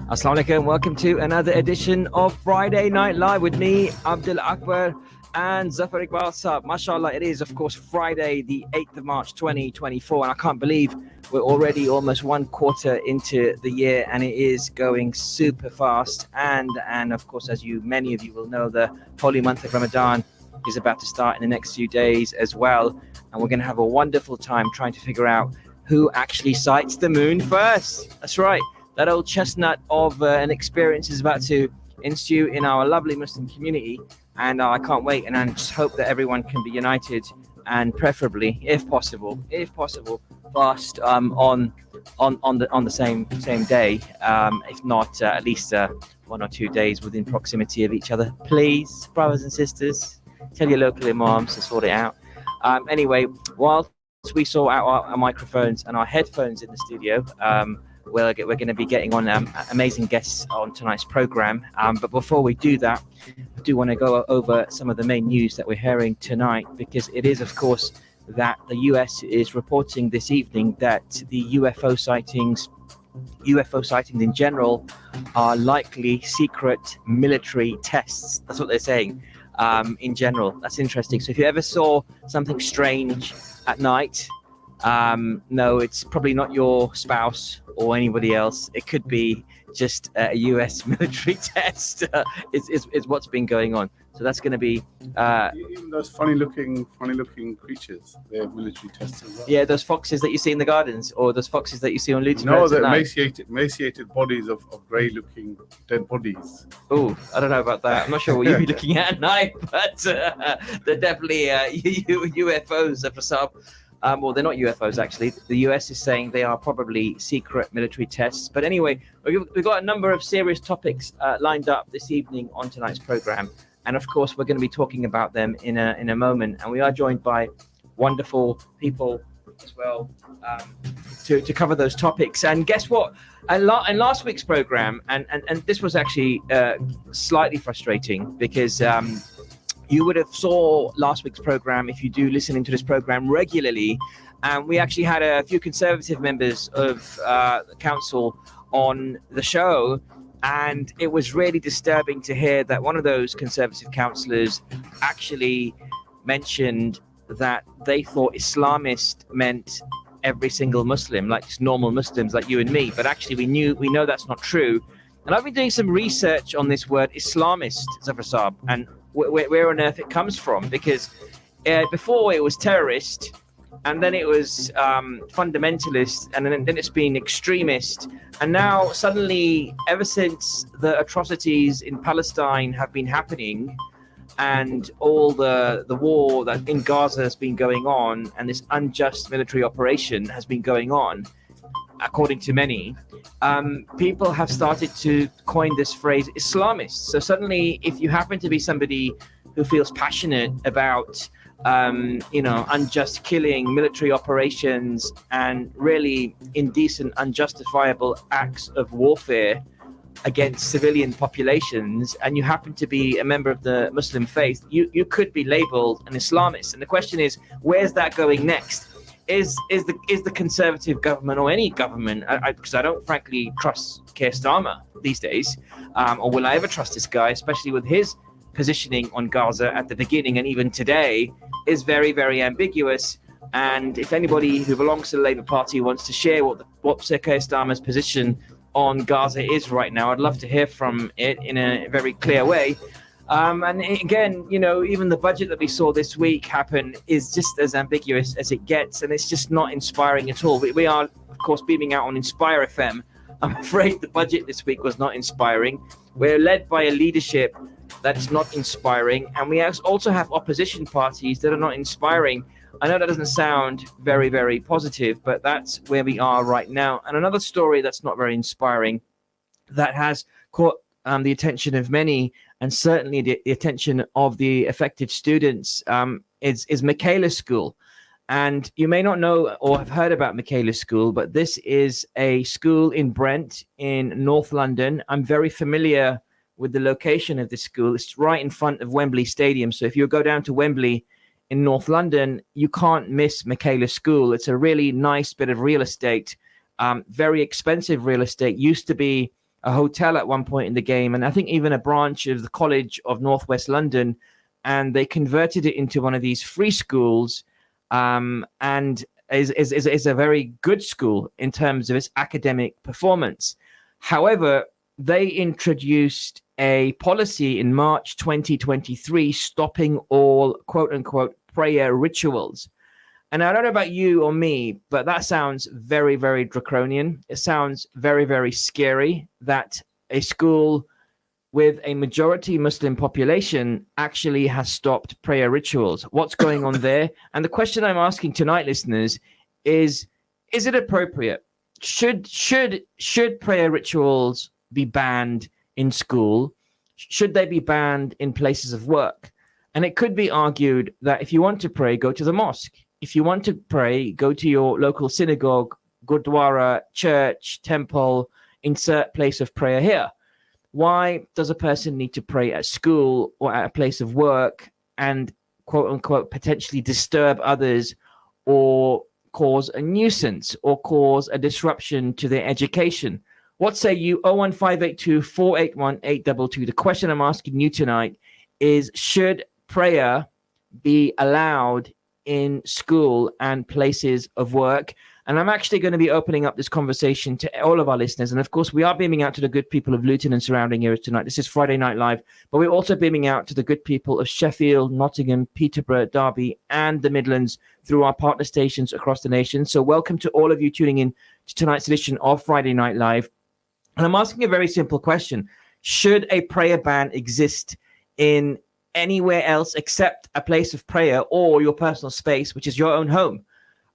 Assalamu alaikum. Welcome to another edition of Friday Night Live with me, Abdul Akbar, and Zafar Iqbal Saab. MashaAllah, it is, of course, Friday, the 8th of March, 2024. And I can't believe we're already almost one quarter into the year, and it is going super fast. And of course, as many of you will know, the holy month of Ramadan is about to start in the next few days as well. And we're going to have a wonderful time trying to figure out who actually sights the moon first. That's right. That old chestnut of an experience is about to ensue in our lovely Muslim community, and I can't wait. And I just hope that everyone can be united and preferably, if possible, fast on the same day. If not, at least 1 or 2 days within proximity of each other. Please, brothers and sisters, tell your local imams to sort it out. Anyway, whilst we sort out our microphones and our headphones in the studio, we're going to be getting on amazing guests on tonight's program. But before we do that, I do want to go over some of the main news that we're hearing tonight, because it is, of course, that the US is reporting this evening that the UFO sightings in general are likely secret military tests. That's what they're saying in general. That's interesting. So if you ever saw something strange at night, no, it's probably not your spouse or anybody else. It could be just a US military test. Is what's been going on. So that's going to be even those funny looking creatures. They're military tests as well. Yeah, those foxes that you see in the gardens, or those foxes that you see on Luton. No, they're emaciated bodies of grey looking dead bodies. Oh, I don't know about that. I'm not sure what you'd be looking at night, but they're definitely UFOs, Prasad. Well, they're not UFOs, actually. The US is saying they are probably secret military tests. But anyway, we've got a number of serious topics lined up this evening on tonight's program. And of course, we're going to be talking about them in a moment. And we are joined by wonderful people as well to cover those topics. And guess what? In last week's program, and this was actually slightly frustrating, because you would have saw last week's program if you do listen into this program regularly. And we actually had a few Conservative members of the council on the show. And it was really disturbing to hear that one of those Conservative councillors actually mentioned that they thought Islamist meant every single Muslim, like just normal Muslims like you and me. But actually we know that's not true. And I've been doing some research on this word Islamist, Zafar Saab, and where on earth it comes from, because before it was terrorist, and then it was fundamentalist, and then it's been extremist, and now suddenly, ever since the atrocities in Palestine have been happening, and all the war that in Gaza has been going on, and this unjust military operation has been going on, according to many, people have started to coin this phrase Islamist. So suddenly, if you happen to be somebody who feels passionate about, unjust killing, military operations, and really indecent, unjustifiable acts of warfare against civilian populations, and you happen to be a member of the Muslim faith, you could be labeled an Islamist. And the question is, where's that going next? Is the Conservative government, or any government, because I don't frankly trust Keir Starmer these days, or will I ever trust this guy, especially with his positioning on Gaza at the beginning and even today is very, very ambiguous. And if anybody who belongs to the Labour Party wants to share what Sir Keir Starmer's position on Gaza is right now, I'd love to hear from it in a very clear way. And again, even the budget that we saw this week happen is just as ambiguous as it gets, and it's just not inspiring at all. We are, of course, beaming out on Inspire FM. I'm afraid the budget this week was not inspiring. We're led by a leadership that is not inspiring, and we also have opposition parties that are not inspiring. I know that doesn't sound very, very positive, but that's where we are right now. And another story that's not very inspiring, that has caught the attention of many, and certainly the attention of the affected students, is Michaela School. And you may not know or have heard about Michaela School, but this is a school in Brent in North London. I'm very familiar with the location of this school. It's right in front of Wembley Stadium. So if you go down to Wembley in North London, you can't miss Michaela School. It's a really nice bit of real estate, very expensive real estate. Used to be a hotel at one point in the game, and I think even a branch of the College of Northwest London, and they converted it into one of these free schools, and is a very good school in terms of its academic performance. However, they introduced a policy in March 2023 stopping all quote unquote prayer rituals. And I don't know about you or me, but that sounds very, very draconian. It sounds very, very scary that a school with a majority Muslim population actually has stopped prayer rituals. What's going on there? And the question I'm asking tonight, listeners, is it appropriate? Should prayer rituals be banned in school? Should they be banned in places of work? And it could be argued that if you want to pray, go to the mosque. If you want to pray, go to your local synagogue, gurdwara, church, temple, insert place of prayer here. Why does a person need to pray at school or at a place of work and quote unquote potentially disturb others or cause a nuisance or cause a disruption to their education? What say you? 01582 481 822. The question I'm asking you tonight is, should prayer be allowed in school and places of work? And I'm actually going to be opening up this conversation to all of our listeners. And of course, we are beaming out to the good people of Luton and surrounding areas tonight. This is Friday Night Live, but we're also beaming out to the good people of Sheffield, Nottingham, Peterborough, Derby, and the Midlands through our partner stations across the nation. So welcome to all of you tuning in to tonight's edition of Friday Night Live. And I'm asking a very simple question. Should a prayer ban exist in anywhere else except a place of prayer or your personal space, which is your own home?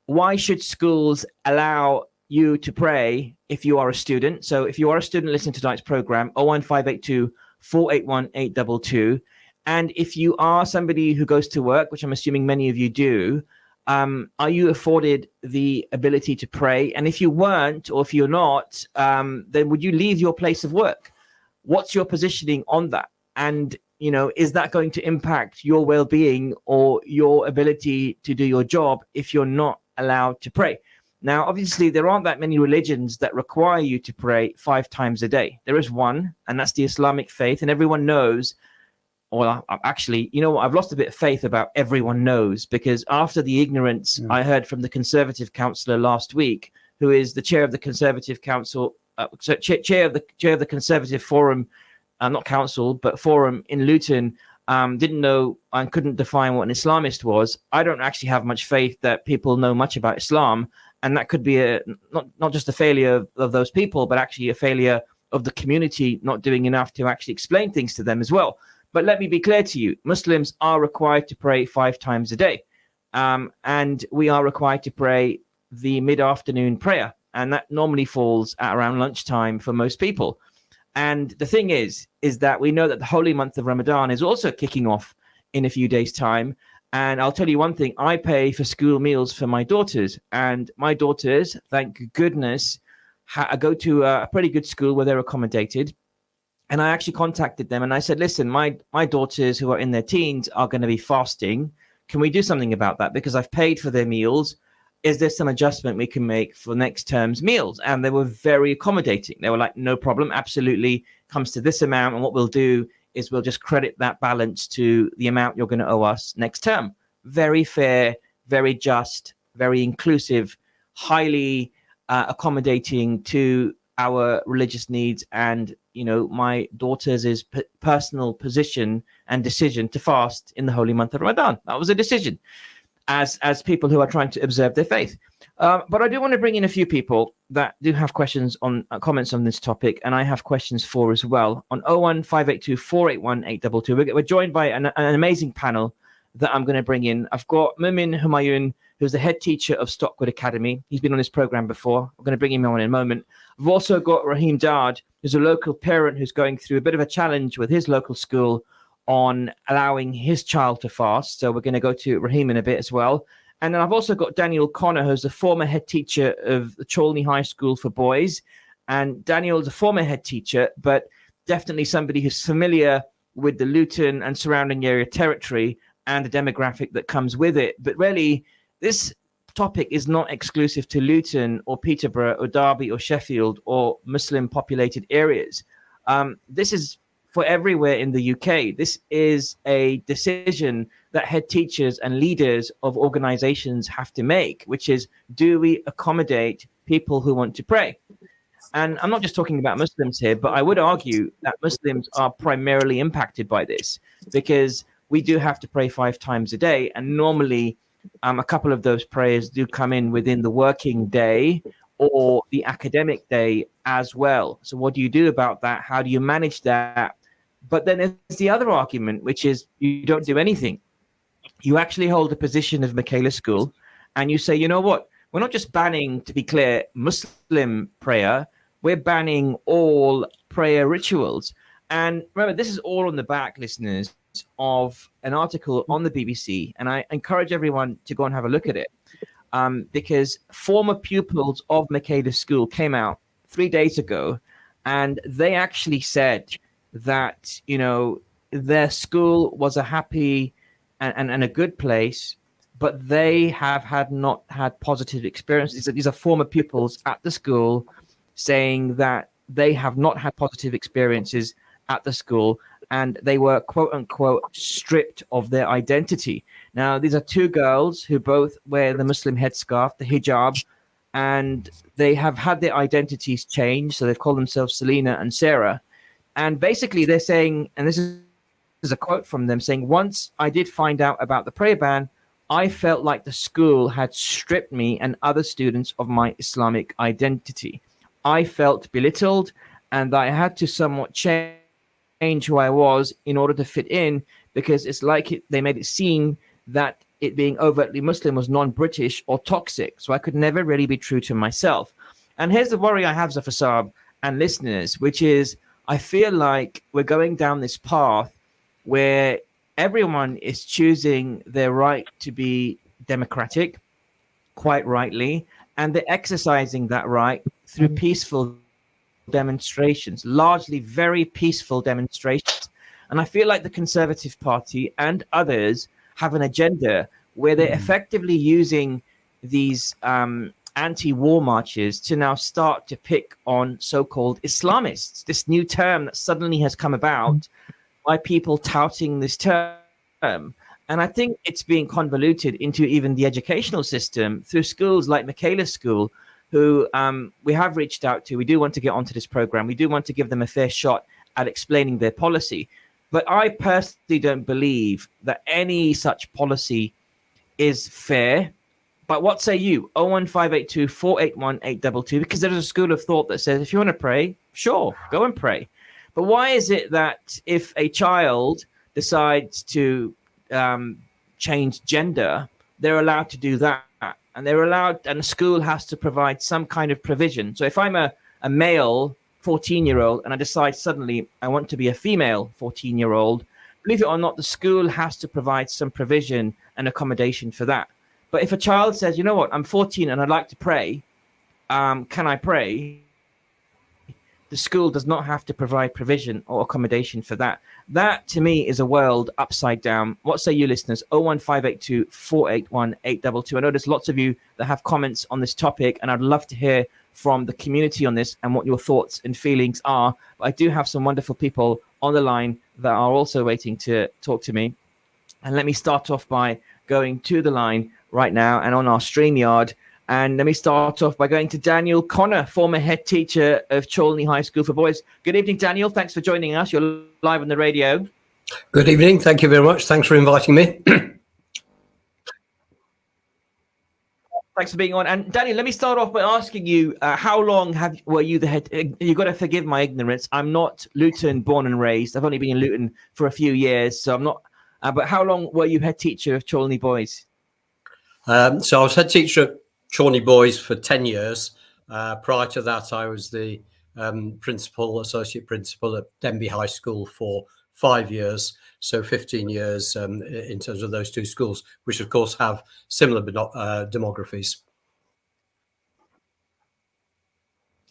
Why should schools allow you to pray if you are a student? So if you are a student listening to tonight's program, 01582 481 822. And if you are somebody who goes to work, which I'm assuming many of you do, are you afforded the ability to pray? And if you weren't, or if you're not, then would you leave your place of work? What's your positioning on that? And is that going to impact your well-being or your ability to do your job if you're not allowed to pray? Now, obviously, there aren't that many religions that require you to pray 5 times a day. There is one, and that's the Islamic faith. And everyone knows, well, actually, you know what? I've lost a bit of faith about everyone knows, because after the ignorance I heard from the Conservative councillor last week, who is the chair of the Conservative Council, chair of the Conservative Forum, not council, but forum in Luton, didn't know and couldn't define what an Islamist was. I don't actually have much faith that people know much about Islam. And that could be not just a failure of those people, but actually a failure of the community not doing enough to actually explain things to them as well. But let me be clear to you, Muslims are required to pray 5 times a day. And we are required to pray the mid-afternoon prayer. And that normally falls at around lunchtime for most people. And the thing is that we know that the holy month of Ramadan is also kicking off in a few days' time. And I'll tell you one thing, I pay for school meals for my daughters. And my daughters, thank goodness, go to a pretty good school where they're accommodated. And I actually contacted them and I said, listen, my daughters who are in their teens are going to be fasting. Can we do something about that? Because I've paid for their meals. Is there some adjustment we can make for next term's meals? And they were very accommodating. They were like, no problem, absolutely, comes to this amount. And what we'll do is we'll just credit that balance to the amount you're going to owe us next term. Very fair, very just, very inclusive, highly accommodating to our religious needs and, my daughter's personal position and decision to fast in the holy month of Ramadan. That was a decision as people who are trying to observe their faith. But I do want to bring in a few people that do have questions on comments on this topic, and I have questions for as well on 01582 481 822. We're joined by an amazing panel that I'm going to bring in. I've got Mumin Humayun, who's the head teacher of Stockwood Academy. He's been on this program before. I'm going to bring him on in a moment. I've also got Raheem Dard, who's a local parent who's going through a bit of a challenge with his local school on allowing his child to fast. So we're going to go to Raheem in a bit as well. And then I've also got Daniel Connor, who's the former head teacher of the Cholney High School for boys. And Daniel is a former head teacher, but definitely somebody who's familiar with the Luton and surrounding area territory and the demographic that comes with it. But really, this topic is not exclusive to Luton or Peterborough or Derby or Sheffield or Muslim populated areas. This is for everywhere in the UK. This is a decision that head teachers and leaders of organizations have to make, which is, do we accommodate people who want to pray? And I'm not just talking about Muslims here, but I would argue that Muslims are primarily impacted by this, because we do have to pray 5 times a day. And normally a couple of those prayers do come in within the working day or the academic day as well. So what do you do about that? How do you manage that? But then there's the other argument, which is you don't do anything. You actually hold a position of Michaela School and you say, you know what? We're not just banning, to be clear, Muslim prayer. We're banning all prayer rituals. And remember, this is all on the back, listeners, of an article on the BBC. And I encourage everyone to go and have a look at it, because former pupils of Michaela School came out 3 days ago, and they actually said that, you know, their school was a happy and a good place, but they have not had positive experiences. These are former pupils at the school saying that they have not had positive experiences at the school, and they were, quote unquote, stripped of their identity. Now, these are 2 girls who both wear the Muslim headscarf, the hijab, and they have had their identities changed. So they've called themselves Selena and Sarah. And basically they're saying, and this is a quote from them, saying, once I did find out about the prayer ban, I felt like the school had stripped me and other students of my Islamic identity. I felt belittled, and I had to somewhat change who I was in order to fit in, because it's like they made it seem that it being overtly Muslim was non-British or toxic. So I could never really be true to myself. And here's the worry I have, Zafasab and listeners, which is I feel like we're going down this path where everyone is choosing their right to be democratic, quite rightly, and they're exercising that right through peaceful demonstrations, largely very peaceful demonstrations. And I feel like the Conservative Party and others have an agenda where they're effectively using these anti-war marches to now start to pick on so-called Islamists, this new term that suddenly has come about by people touting this term. And I think it's being convoluted into even the educational system through schools like Michaela School, who we have reached out to. We do want to get onto this program. We do want to give them a fair shot at explaining their policy. But I personally don't believe that any such policy is fair. But what say you? 01582 481 822, because there is a school of thought that says if you want to pray, sure, go and pray. But why is it that if a child decides to change gender, they're allowed to do that? And they're allowed, and the school has to provide some kind of provision. So if I'm a male 14-year-old and I decide suddenly I want to be a female 14-year-old, believe it or not, the school has to provide some provision and accommodation for that. But if a child says, you know what, I'm 14 and I'd like to pray, can I pray? The school does not have to provide provision or accommodation for that. That, to me, is a world upside down. What say you, listeners? 01582 481 822. I know there's lots of you that have comments on this topic, and I'd love to hear from the community on this and what your thoughts and feelings are. But I do have some wonderful people on the line that are also waiting to talk to me. And let me start off by going to the line right now and on our StreamYard. And let me start off by going to Daniel Connor, former head teacher of Cholney High School for Boys. Good evening, Daniel. Thanks for joining us. You're live on the radio. Good evening. Thank you very much. Thanks for inviting me. Thanks for being on. And Daniel, let me start off by asking you, how long were you the head? You've got to forgive my ignorance. I'm not Luton born and raised. I've only been in Luton for a few years, so I'm not. But how long were you head teacher of Cholney Boys? So I was head teacher at Cholney Boys for 10 years. Prior to that, I was the associate principal at Denby High School for 5 years. So 15 years in terms of those two schools, which of course have similar demographies.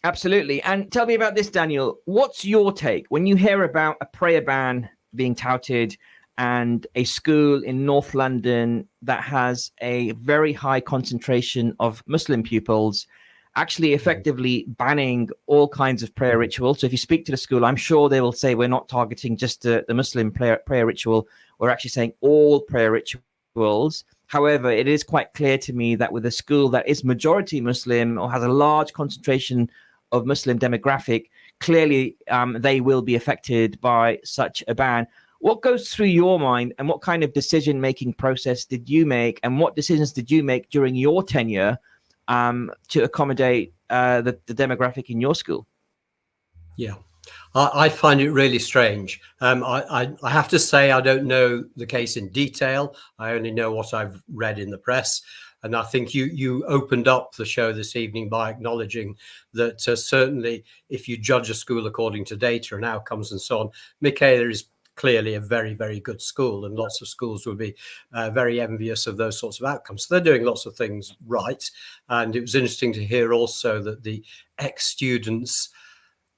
Absolutely. And tell me about this, Daniel. What's your take when you hear about a prayer ban being touted and a school in North London that has a very high concentration of Muslim pupils, actually effectively banning all kinds of prayer rituals. So if you speak to the school, I'm sure they will say we're not targeting just the Muslim prayer ritual. We're actually saying all prayer rituals. However, it is quite clear to me that with a school that is majority Muslim or has a large concentration of Muslim demographic, clearly they will be affected by such a ban. What goes through your mind, and what kind of decision-making process did you make, and what decisions did you make during your tenure to accommodate the demographic in your school? Yeah, I find it really strange. I have to say I don't know the case in detail. I only know what I've read in the press. And I think you opened up the show this evening by acknowledging that certainly if you judge a school according to data and outcomes and so on, Michaela is clearly a very, very good school, and lots of schools would be very envious of those sorts of outcomes. So they're doing lots of things right. And it was interesting to hear also that the ex-students,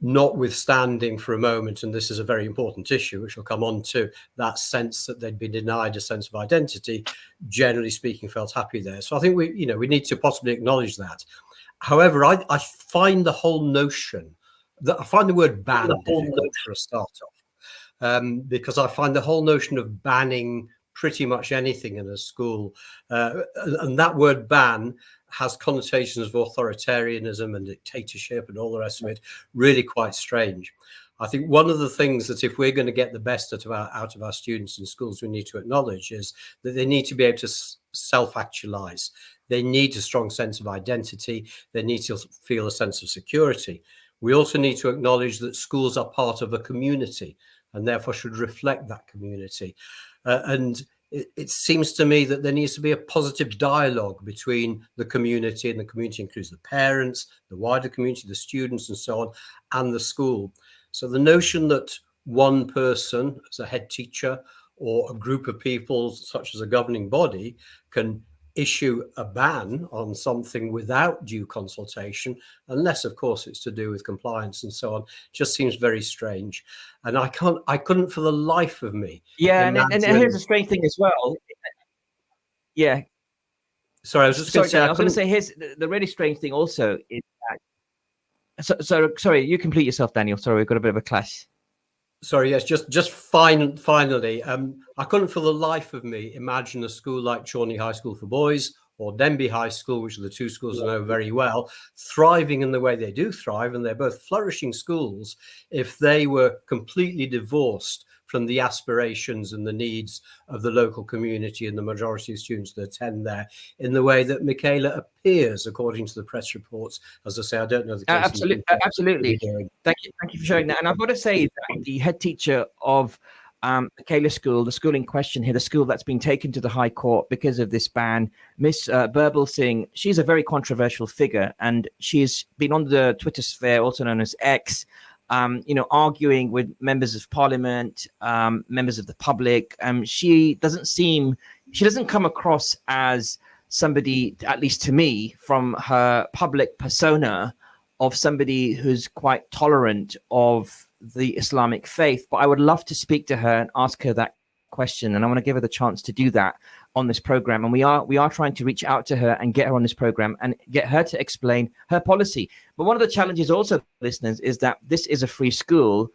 notwithstanding for a moment, and this is a very important issue, which will come on to, that sense that they'd been denied a sense of identity, generally speaking, felt happy there. So I think we need to possibly acknowledge that. However, I find the whole notion that I find the word ban difficult for a start off, because I find the whole notion of banning pretty much anything in a school, and that word ban has connotations of authoritarianism and dictatorship and all the rest of it, really quite strange. I think one of the things that if we're going to get the best out of our students in schools, we need to acknowledge is that they need to be able to self-actualize. They need a strong sense of identity. They need to feel a sense of security. We also need to acknowledge that schools are part of a community and therefore should reflect that community. And it seems to me that there needs to be a positive dialogue between the community, and the community includes the parents, the wider community, the students and so on, and the school. So the notion that one person as a head teacher or a group of people, such as a governing body, can issue a ban on something without due consultation, unless of course it's to do with compliance and so on, just seems very strange. And I couldn't for the life of me. Yeah, and here's a strange thing as well. Yeah. Sorry, I was just going to say. I was going to say, here's the really strange thing also is that. So sorry, you complete yourself, Daniel. Sorry, we've got a bit of a clash. Sorry, yes, just finally, I couldn't for the life of me imagine a school like Chorley High School for Boys or Denby High School, which are the two schools I know very well, thriving in the way they do thrive, and they're both flourishing schools, if they were completely divorced from the aspirations and the needs of the local community and the majority of students that attend there, in the way that Michaela appears, according to the press reports. As I say, I don't know the case. Absolutely. Thank you for showing that. And I've got to say that the head teacher of Michaela School, the school in question here, the school that's been taken to the High Court because of this ban, Miss Birbal Singh, she's a very controversial figure, and she's been on the Twitter sphere, also known as X, arguing with members of parliament, members of the public. She doesn't come across as somebody, at least to me, from her public persona, of somebody who's quite tolerant of the Islamic faith. But I would love to speak to her and ask her that question, and I want to give her the chance to do that on this program. And we are trying to reach out to her and get her on this program and get her to explain her policy. But one of the challenges also, listeners, is that this is a free school,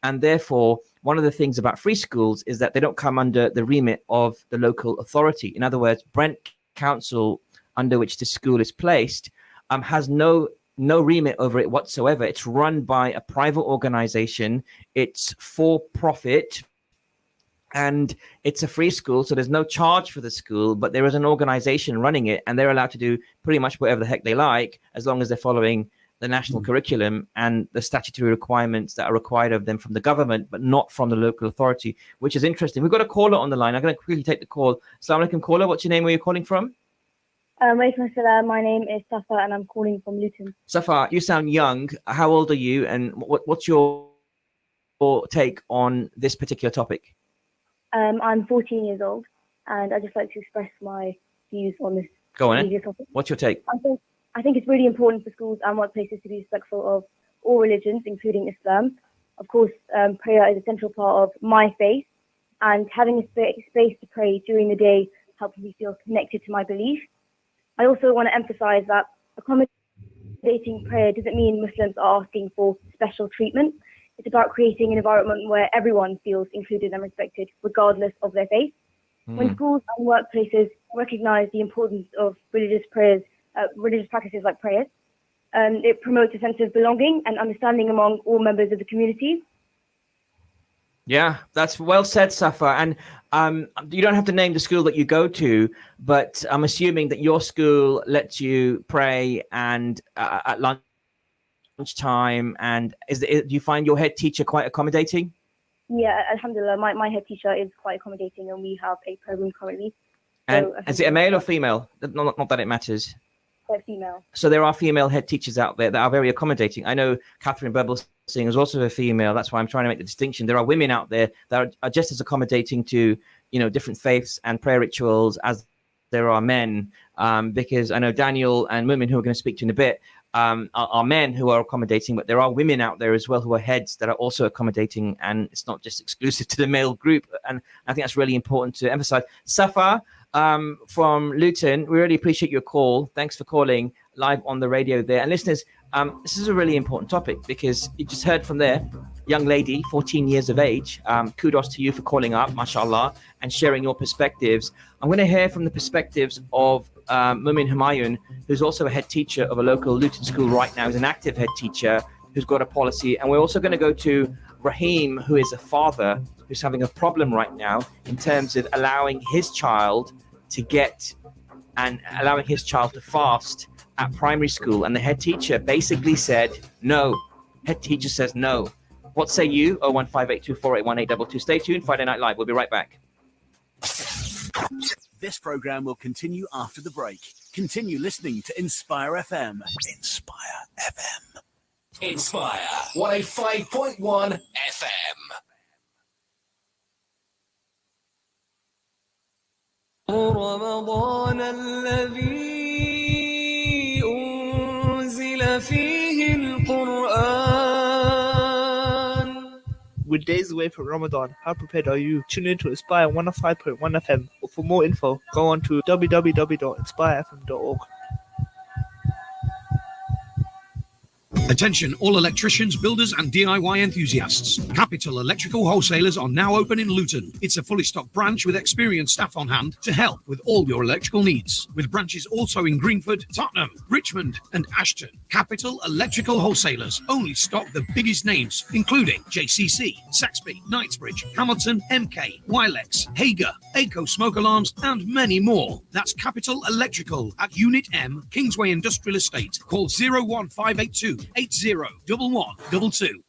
and therefore one of the things about free schools is that they don't come under the remit of the local authority. In other words, Brent Council, under which the school is placed, has no remit over it whatsoever. It's run by a private organization. It's for profit, and it's a free school, so there's no charge for the school, but there is an organization running it, and they're allowed to do pretty much whatever the heck they like, as long as they're following the national curriculum and the statutory requirements that are required of them from the government, but not from the local authority, which is interesting. We've got a caller on the line. I'm going to quickly take the call. Assalamu alaikum, caller. What's your name? Where are you calling from? My name is Safa, and I'm calling from Luton. Safa, you sound young. How old are you, and what's your take on this particular topic? I'm 14 years old, and I'd just like to express my views on this. Go on. Topic. What's your take? I think it's really important for schools and workplaces to be respectful of all religions, including Islam. Of course, prayer is a central part of my faith, and having a space to pray during the day helps me feel connected to my belief. I also want to emphasize that accommodating prayer doesn't mean Muslims are asking for special treatment. It's about creating an environment where everyone feels included and respected, regardless of their faith. When schools and workplaces recognize the importance of religious practices like prayers, it promotes a sense of belonging and understanding among all members of the community. Yeah, that's well said, Safa. And you don't have to name the school that you go to, but I'm assuming that your school lets you pray and at lunchtime. And do you find your head teacher quite accommodating? Yeah, alhamdulillah, my head teacher is quite accommodating, and we have a prayer room currently. And So, is it a male or female? Not that it matters. female. So there are female head teachers out there that are very accommodating. I know Catherine Bebelsing is also a female. That's why I'm trying to make the distinction. There are women out there that are just as accommodating to, different faiths and prayer rituals as there are men. Because I know Daniel and Mumin, who we're going to speak to in a bit, are men who are accommodating, but there are women out there as well who are heads that are also accommodating, and it's not just exclusive to the male group. And I think that's really important to emphasize. Safa, from Luton, we really appreciate your call. Thanks for calling live on the radio there. And listeners, this is a really important topic because you just heard from there, young lady, 14 years of age. Kudos to you for calling up, mashallah, and sharing your perspectives. I'm going to hear from the perspectives of Mumin Humayun, who's also a head teacher of a local Luton school right now. He's an active head teacher who's got a policy. And we're also going to go to Rahim, who is a father who's having a problem right now in terms of allowing his child to fast at primary school. And the head teacher basically said no. Head teacher says no. What say you? 01582481822. Stay tuned. Friday Night Live. We'll be right back. This program will continue after the break. Continue listening to Inspire FM. Inspire FM. Inspire 105.1 FM. رمضان الذي أنزل فيه القرآن. With days away from Ramadan, how prepared are you? Tune in to Inspire 105.1 FM. For more info, go on to www.inspirefm.org. Attention all electricians, builders and DIY enthusiasts. Capital Electrical Wholesalers are now open in Luton. It's a fully stocked branch with experienced staff on hand to help with all your electrical needs. With branches also in Greenford, Tottenham, Richmond and Ashton. Capital Electrical Wholesalers only stock the biggest names, including JCC, Saxby, Knightsbridge, Hamilton, MK, Wilex, Hager, Aco Smoke Alarms and many more. That's Capital Electrical at Unit M, Kingsway Industrial Estate. Call 01582 801122.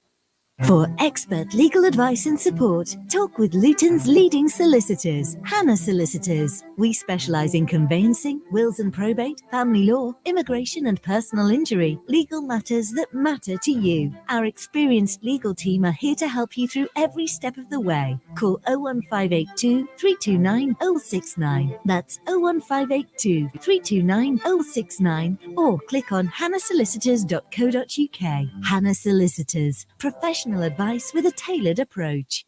For expert legal advice and support, talk with Luton's leading solicitors, Hannah Solicitors. We specialise in conveyancing, wills and probate, family law, immigration and personal injury, legal matters that matter to you. Our experienced legal team are here to help you through every step of the way. Call 01582 329 069. That's 01582 329 069 or click on hannahsolicitors.co.uk. Hannah Solicitors, professional advice with a tailored approach.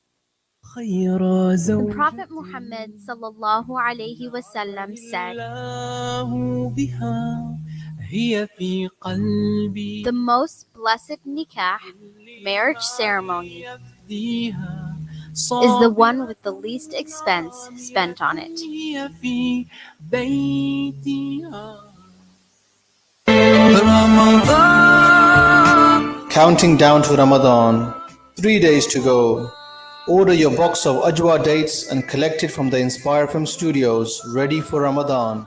The Prophet Muhammad sallallahu alaihi wasallam said, the most blessed nikah, marriage ceremony, is the one with the least expense spent on it. Counting down to Ramadan, 3 days to go. Order your box of Ajwa dates and collect it from the Inspire FM studios, ready for Ramadan.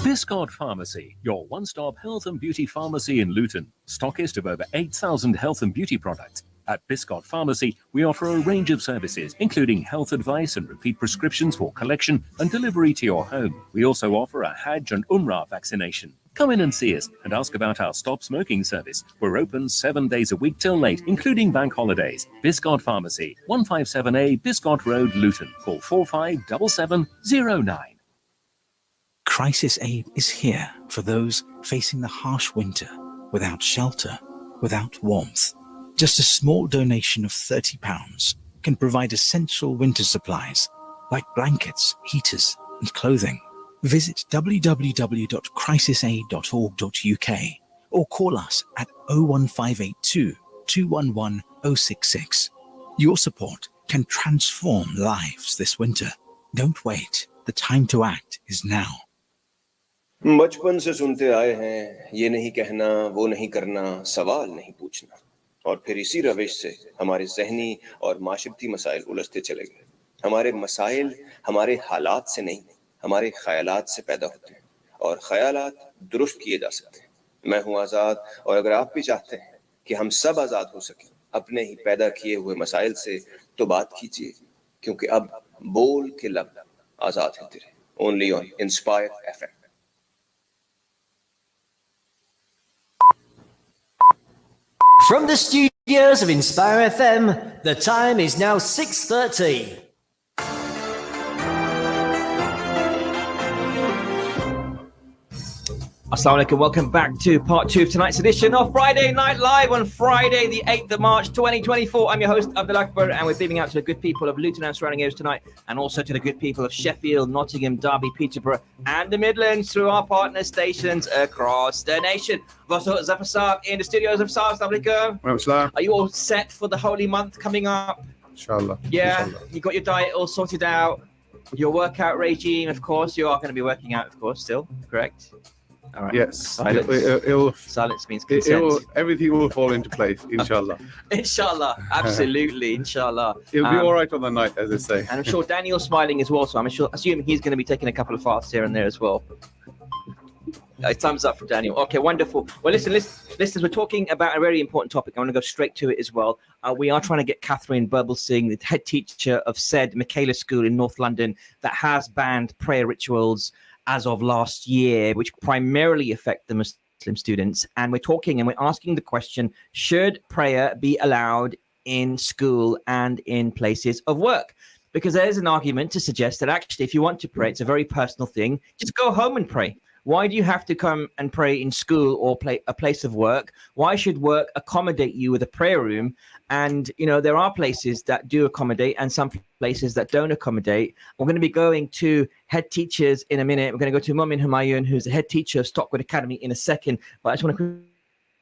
Biscard Pharmacy, your one-stop health and beauty pharmacy in Luton. Stockist of over 8,000 health and beauty products. At Biscard Pharmacy, we offer a range of services, including health advice and repeat prescriptions for collection and delivery to your home. We also offer a Hajj and Umrah vaccination. Come in and see us and ask about our stop smoking service. We're open 7 days a week till late, including bank holidays. Biscard Pharmacy, 157A Biscard Road, Luton. Call 457709. Crisis aid is here for those facing the harsh winter, without shelter, without warmth. Just a small donation of £30 can provide essential winter supplies like blankets, heaters, and clothing. Visit www.crisisaid.org.uk or call us at 01582 211 066. Your support can transform lives this winter. Don't wait. The time to act is now. बचपन से सुनते आए हैं ये नहीं कहना वो नहीं करना सवाल नहीं पूछना और फिर इसी रविश से हमारे ज़हनी और माशरती मसाइल उलझते चले गए हमारे मसाइल हमारे हालात से नहीं हमारे ख्यालात से पैदा होते हैं और ख्यालात दुरुस्त किए जा सकते हैं मैं हूं आज़ाद और अगर आप भी चाहते हैं कि हम सब आज़ाद हो सकें अपने ही पैदा किए हुए मसाइल से तो बात कीजिए क्योंकि अब बोल के लब आज़ाद हैं तेरे only on inspire FM From the studios of Inspire FM, the time is now 6:30. Assalamu alaikum, welcome back to part 2 of tonight's edition of Friday Night Live on Friday the 8th of March 2024. I'm your host Abdul Akbar and we're beaming out to the good people of Luton and surrounding areas tonight and also to the good people of Sheffield, Nottingham, Derby, Peterborough and the Midlands through our partner stations across the nation. Also Zafar Saab in the studios of Saab. Assalamu alaikum. Are you all set for the holy month coming up? Inshallah. Yeah, Inshallah. you got your diet all sorted out, your workout regime, of course. You are going to be working out, of course, still, correct? All right. Yes. Silence. Silence means consent. Everything will fall into place, inshallah. Inshallah. Absolutely. Inshallah. It'll be all right on the night, as they say. And I'm sure Daniel's smiling as well, so I'm assuming he's going to be taking a couple of fasts here and there as well. Thumbs up for Daniel. Okay, wonderful. Well, listeners, we're talking about a very important topic. I want to go straight to it as well. We are trying to get Catherine Burblesing, the head teacher of said Michaela School in North London, that has banned prayer rituals as of last year, which primarily affect the Muslim students. And we're talking and we're asking the question, should prayer be allowed in school and in places of work? Because there's an argument to suggest that actually, if you want to pray, it's a very personal thing. Just go home and pray. Why do you have to come and pray in school or a place of work? Why should work accommodate you with a prayer room? And, you know, there are places that do accommodate and some places that don't accommodate. We're going to be going to head teachers in a minute. We're going to go to Mumin Humayun, who's the head teacher of Stockwood Academy, in a second. But I just want to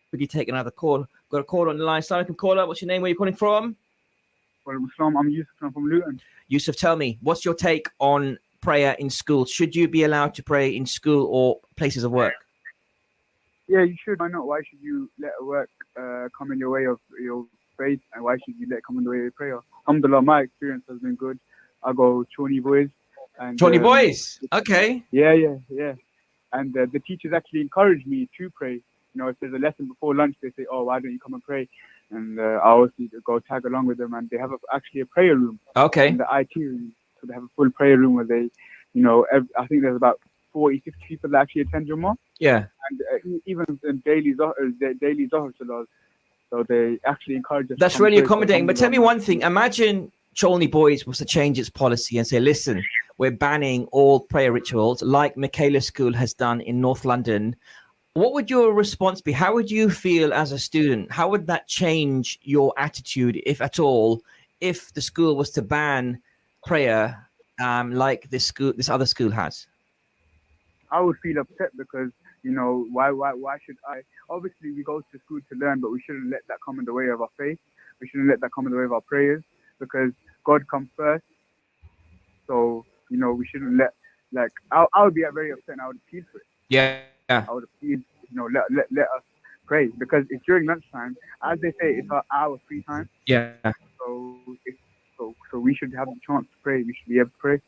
quickly take another call. Got a call on the line. Assalamu alaikum, caller. What's your name? Where are you calling from? Well, Islam, I'm Yusuf. I'm from Luton. Yusuf, tell me, what's your take on prayer in school? Should you be allowed to pray in school or places of work? Yeah, you should. Why not? Why should you let work come in your way of your faith, and why should you let it come in the way of prayer? Alhamdulillah, my experience has been good. I go Shawnee Boys. And, Shawnee Boys? Okay. Yeah. And the teachers actually encourage me to pray. You know, if there's a lesson before lunch, they say, oh, why don't you come and pray? And I always go tag along with them, and they have actually a prayer room. Okay. In the IT room. So they have a full prayer room where they, you know, I think there's about 40, 50 people that actually attend Jummah. Yeah. And even in daily Zohar Salah, so they actually encourage us. That's really accommodating. But tell me one thing. Imagine Shawnee Boys was to change its policy and say, listen, we're banning all prayer rituals like Michaela School has done in North London. What would your response be? How would you feel as a student? How would that change your attitude, if at all, if the school was to ban prayer like this other school has? I would feel upset because, you know, why should I? Obviously, we go to school to learn, but we shouldn't let that come in the way of our faith. We shouldn't let that come in the way of our prayers because God comes first. So, you know, we shouldn't let, I would be very upset and I would appeal for it. Yeah. I would appeal, you know, let us pray because it's during lunchtime. As they say, it's our free time. Yeah. So we should have the chance to pray. We should be able to pray.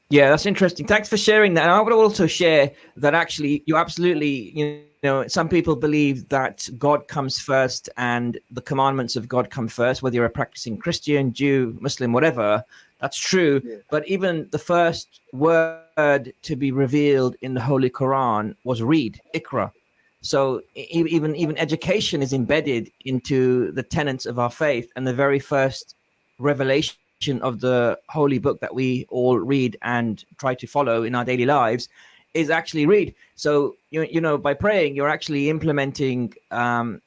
Yeah, that's interesting. Thanks for sharing that. And I would also share that actually you absolutely, you know, some people believe that God comes first and the commandments of God come first, whether you're a practicing Christian, Jew, Muslim, whatever. That's true. Yeah. But even the first word to be revealed in the Holy Quran was read, Iqra. So even education is embedded into the tenets of our faith, and the very first revelation of the holy book that we all read and try to follow in our daily lives is actually read. So you know, by praying, you're actually implementing and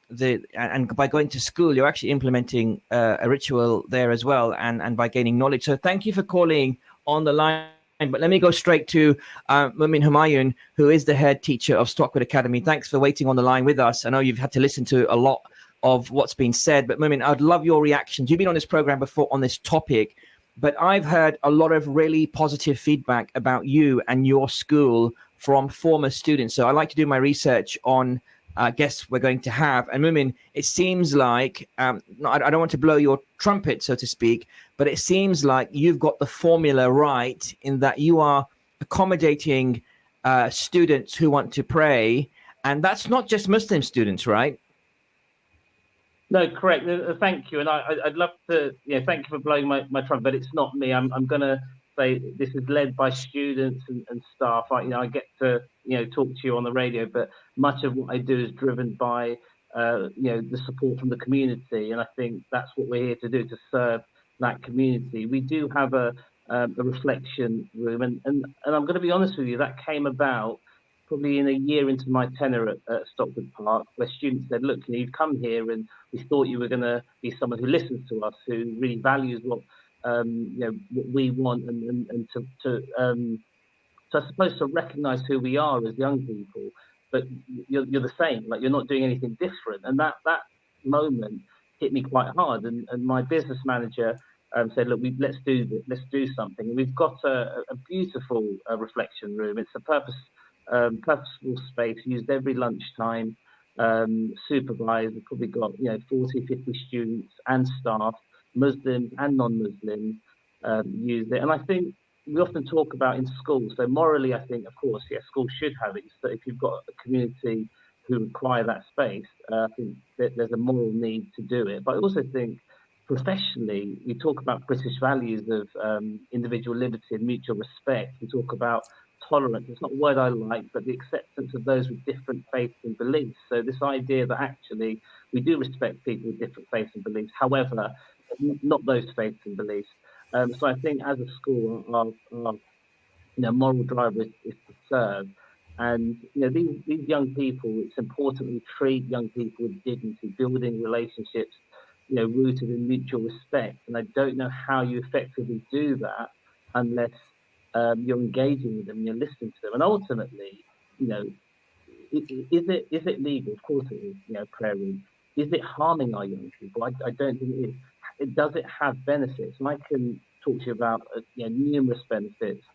by going to school, you're actually implementing a ritual there as well, and by gaining knowledge. So thank you for calling on the line. But let me go straight to Mumin Humayun, who is the head teacher of Stockwood Academy. Thanks for waiting on the line with us. I know you've had to listen to a lot of what's been said, but Mumin, I'd love your reactions. You've been on this program before on this topic, but I've heard a lot of really positive feedback about you and your school from former students. So I like to do my research on guests we're going to have. And Mumin, it seems like, I don't want to blow your trumpet, so to speak, but it seems like you've got the formula right in that you are accommodating students who want to pray. And that's not just Muslim students, right? No, correct. Thank you. And I'd love to, thank you for blowing my trumpet, but it's not me. I'm going to say this is led by students and staff. I get to, talk to you on the radio, but much of what I do is driven by, the support from the community. And I think that's what we're here to do, to serve that community. We do have a reflection room. And I'm going to be honest with you, that came about probably in a year into my tenure at Stockwood Park, where students said, look, you've come here and we thought you were going to be someone who listens to us, who really values what what we want, and to I suppose to recognise who we are as young people, but you're the same, like you're not doing anything different. And that moment hit me quite hard. And my business manager said, look, let's do this, let's do something. And we've got a beautiful reflection room. It's a purposeful space used every lunchtime, supervised. We've probably got 40, 50 students and staff, Muslims and non-Muslims, use it. And I think we often talk about in schools, so morally I think, of course, schools should have it. So if you've got a community who require that space, I think that there's a moral need to do it. But I also think professionally, we talk about British values of individual liberty and mutual respect. We talk about tolerance. It's not a word I like, but the acceptance of those with different faiths and beliefs. So this idea that actually we do respect people with different faiths and beliefs, however, not those faiths and beliefs. So I think as a school, our moral driver is to serve. And these young people, it's important we treat young people with dignity, building relationships, rooted in mutual respect. And I don't know how you effectively do that unless you're engaging with them, and you're listening to them. And ultimately, is it legal? Of course it is. Prayer room. Is it harming our young people? I don't think it is. Does it have benefits? And I can talk to you about numerous benefits.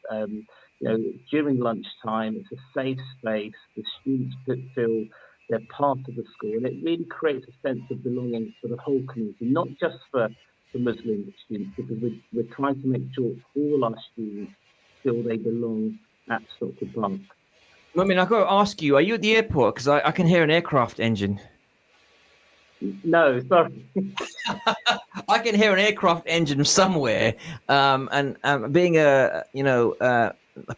During lunchtime, it's a safe space. The students feel they're part of the school, and it really creates a sense of belonging for the whole community, not just for the Muslim students, because we're trying to make sure all our students feel they belong at Stockwood Park. I mean, I've got to ask you, are you at the airport? Because I can hear an aircraft engine. No, sorry. I can hear an aircraft engine somewhere. And being a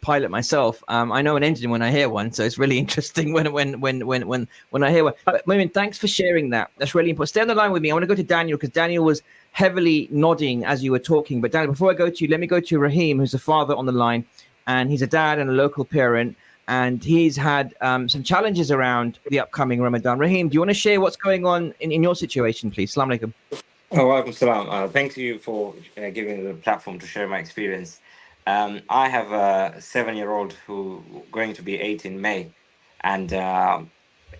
pilot myself, I know an engine when I hear one. So it's really interesting when I hear one. But Mumin, thanks for sharing that. That's really important. Stay on the line with me. I want to go to Daniel, because Daniel was heavily nodding as you were talking. But Daniel, before I go to you, let me go to Raheem, who's a father on the line, and he's a dad and a local parent. And he's had some challenges around the upcoming Ramadan. Raheem, do you want to share what's going on in your situation, please? Assalamu alaikum. Walaikum salam. Thank you for giving me the platform to share my experience. I have a 7-year-old who going to be 8 in May, and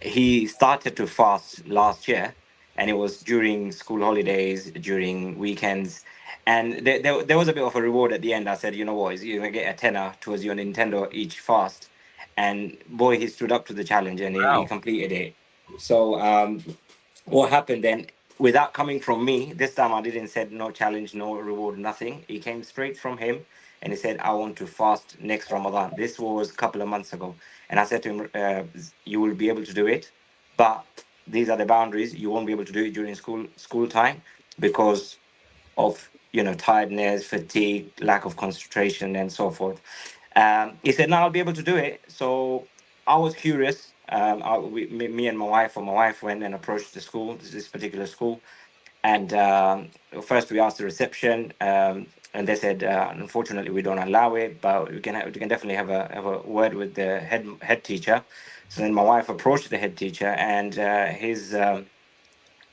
he started to fast last year, and it was during school holidays, during weekends, and there was a bit of a reward at the end. I said, you know what, you're gonna get a tenner towards your Nintendo each fast, and boy, he stood up to the challenge, and he completed it. So what happened then? Without coming from me, this time I didn't say no challenge, no reward, nothing. It came straight from him, and he said, I want to fast next Ramadan. This was a couple of months ago. And I said to him, you will be able to do it, but these are the boundaries. You won't be able to do it during school time because of, tiredness, fatigue, lack of concentration, and so forth. He said, no, I'll be able to do it. So I was curious. Me and my wife went and approached the school, this particular school. And first we asked the reception, and they said, unfortunately, we don't allow it, but we can definitely have a word with the head teacher. So then my wife approached the head teacher, and his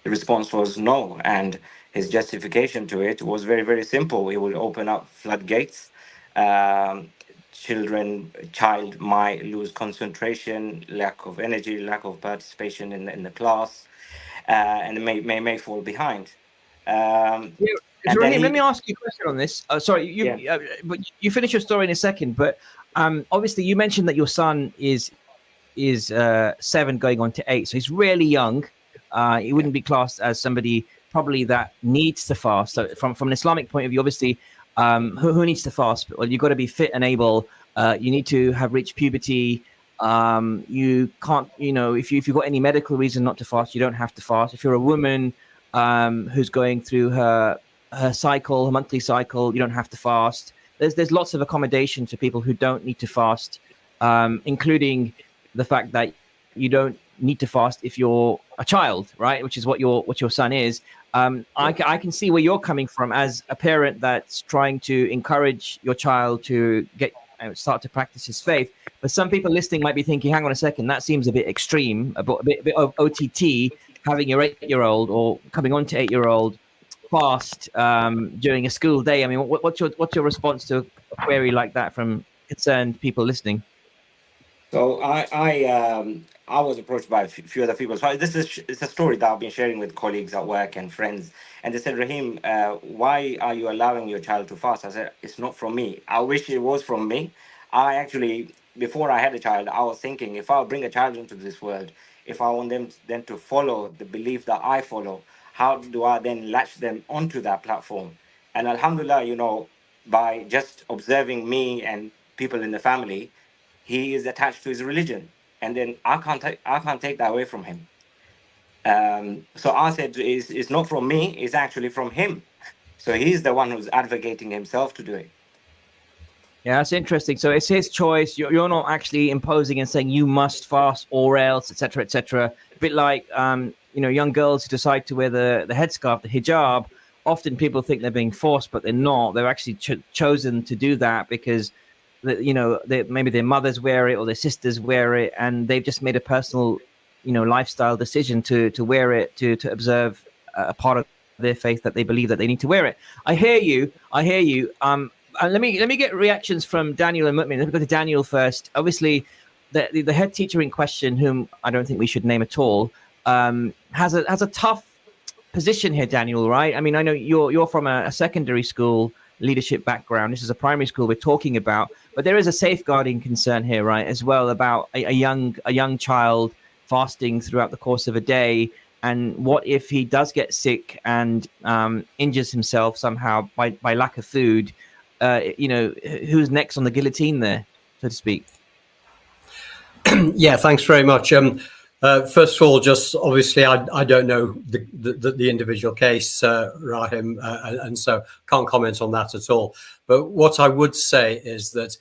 response was no, and his justification to it was very, very simple. He will open up floodgates. Um, child might lose concentration, lack of energy, lack of participation in the class, and may fall behind. Yeah, And then Raheem, let me he, ask you a question on this. Sorry, but you finish your story in a second. But obviously, you mentioned that your son is 7 going on to 8, so he's really young. He wouldn't be classed as somebody probably that needs to fast. So from an Islamic point of view, obviously, who needs to fast? Well, you've got to be fit and able. You need to have reached puberty. You can't, if you've got any medical reason not to fast, you don't have to fast. If you're a woman who's going through her cycle, her monthly cycle, you don't have to fast. There's lots of accommodation to people who don't need to fast, including the fact that you don't need to fast if you're a child, right? Which is what your son is. I can see where you're coming from as a parent that's trying to encourage your child to start to practice his faith. But some people listening might be thinking, hang on a second, that seems a bit extreme, a bit of OTT, having your 8-year-old or coming on to 8-year-old fast during a school day. I mean, what's your response to a query like that from concerned people listening? So I was approached by a few other people. So it's a story that I've been sharing with colleagues at work and friends. And they said, Raheem, why are you allowing your child to fast? I said, it's not from me. I wish it was from me. I actually, before I had a child, I was thinking, if I bring a child into this world, if I want them to follow the belief that I follow, how do I then latch them onto that platform? And alhamdulillah, by just observing me and people in the family, he is attached to his religion, and then I can't take that away from him. So I said, it's not from me, it's actually from him. So he's the one who's advocating himself to do it. Yeah, that's interesting. So it's his choice. You're not actually imposing and saying you must fast or else, etc., etc. A bit like young girls who decide to wear the headscarf, the hijab. Often people think they're being forced, but they're not. They're actually chosen to do that because maybe their mothers wear it or their sisters wear it, and they've just made a personal, lifestyle decision to wear it to observe a part of their faith that they believe that they need to wear it. I hear you. Let me get reactions from Daniel and Mutmin. Let me go to Daniel first. Obviously, the head teacher in question, whom I don't think we should name at all, has a tough position here, Daniel. Right? I mean, I know you're from a secondary school leadership background. This is a primary school we're talking about, but there is a safeguarding concern here, right, as well, about a young child fasting throughout the course of a day. And what if he does get sick and injures himself somehow by lack of food? Who's next on the guillotine there, so to speak? Yeah, thanks very much. First of all, just obviously, I don't know the individual case, Rahim, and so can't comment on that at all. But what I would say is that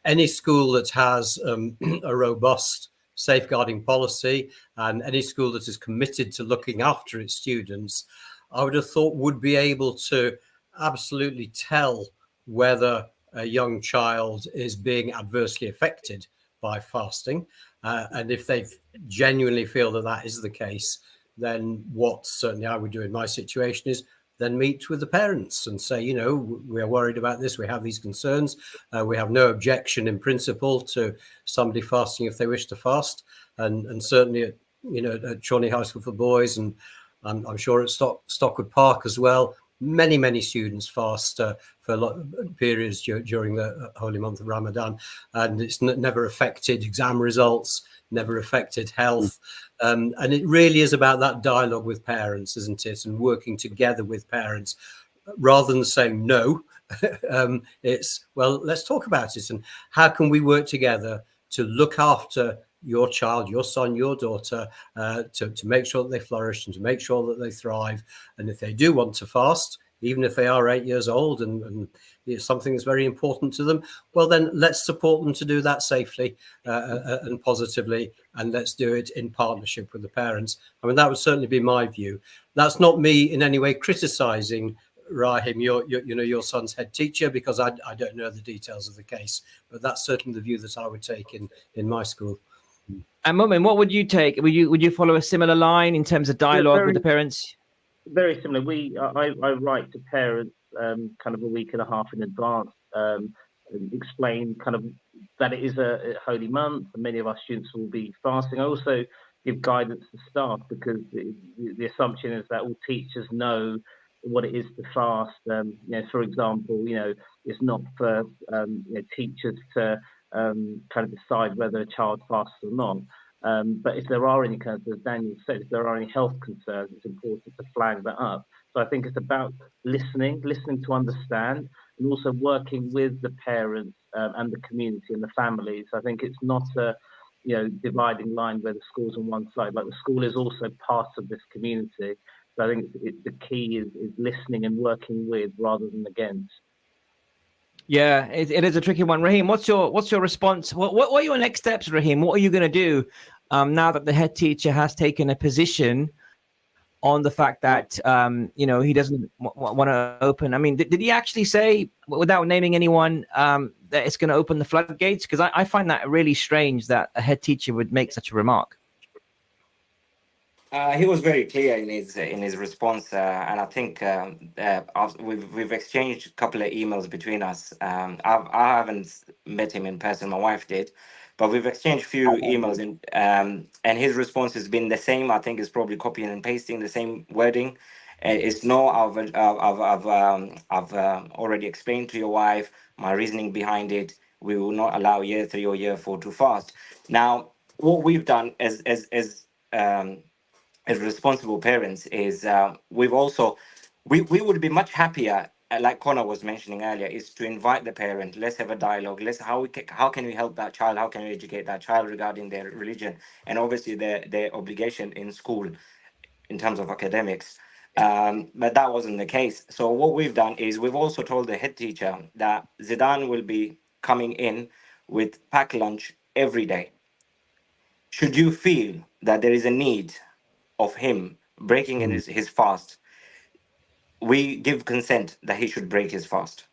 any school that has a robust safeguarding policy and any school that is committed to looking after its students, I would have thought would be able to absolutely tell whether a young child is being adversely affected by fasting. And if they genuinely feel that that is the case, then what certainly I would do in my situation is then meet with the parents and say, we're worried about this. We have these concerns. We have no objection in principle to somebody fasting if they wish to fast. And certainly at Chorley High School for Boys, and I'm sure at Stockwood Park as well, many students fast for a lot of periods during the holy month of Ramadan, and it's never affected exam results, never affected health. And it really is about that dialogue with parents, isn't it? And working together with parents rather than saying no. It's, well, let's talk about it. And how can we work together to look after your child, your son, your daughter, to make sure that they flourish and to make sure that they thrive. And if they do want to fast, even if they are 8 years old and it's something that's very important to them, well, then let's support them to do that safely and positively, and let's do it in partnership with the parents. I mean, that would certainly be my view. That's not me in any way criticizing Rahim, your son's head teacher, because I don't know the details of the case, but that's certainly the view that I would take in my school. And Mumin, what would you take? Would you follow a similar line in terms of dialogue with the parents? Very similar. I write to parents kind of a week and a half in advance, and explain kind of that it is a holy month, and many of our students will be fasting. I also give guidance to staff, because the assumption is that all teachers know what it is to fast. For example, it's not for teachers to kind of decide whether a child fasts or not. But if there are any concerns, as Daniel said, if there are any health concerns, it's important to flag that up. So I think it's about listening to understand, and also working with the parents and the community and the families. I think it's not a dividing line where the school's on one side. Like, the school is also part of this community. So I think the key is listening and working with rather than against. Yeah, it is a tricky one. Raheem, what's your response? What are your next steps, Raheem? What are you going to do now that the head teacher has taken a position on the fact that he doesn't want to open? I mean, did he actually say, without naming anyone, that it's going to open the floodgates? Because I find that really strange that a head teacher would make such a remark. He was very clear in his response, and I think we've exchanged a couple of emails between us. I haven't met him in person; my wife did, but we've exchanged a few emails, and his response has been the same. I think it's probably copying and pasting the same wording. It's no, I've already explained to your wife my reasoning behind it. We will not allow year 3 or year 4 to fast. Now, what we've done as responsible parents is we would be much happier, like Connor was mentioning earlier, is to invite the parent. Let's have a dialogue. How can we help that child? How can we educate that child regarding their religion, and obviously their obligation in school in terms of academics. But that wasn't the case. So what we've done is we've also told the head teacher that Zidane will be coming in with packed lunch every day. Should you feel that there is a need of him breaking in his fast, we give consent that he should break his fast.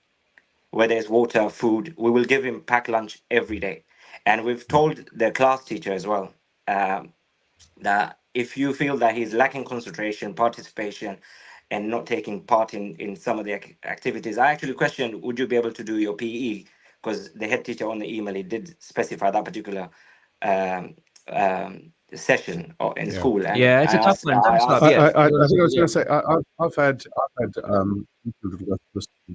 Whether it's water, food, we will give him packed lunch every day. And we've told the class teacher as well that if you feel that he's lacking concentration, participation, and not taking part in some of the activities, I actually questioned, would you be able to do your PE? Because the head teacher on the email, he did specify that particular session or in school. And it's a tough one. I think I was going to say I've had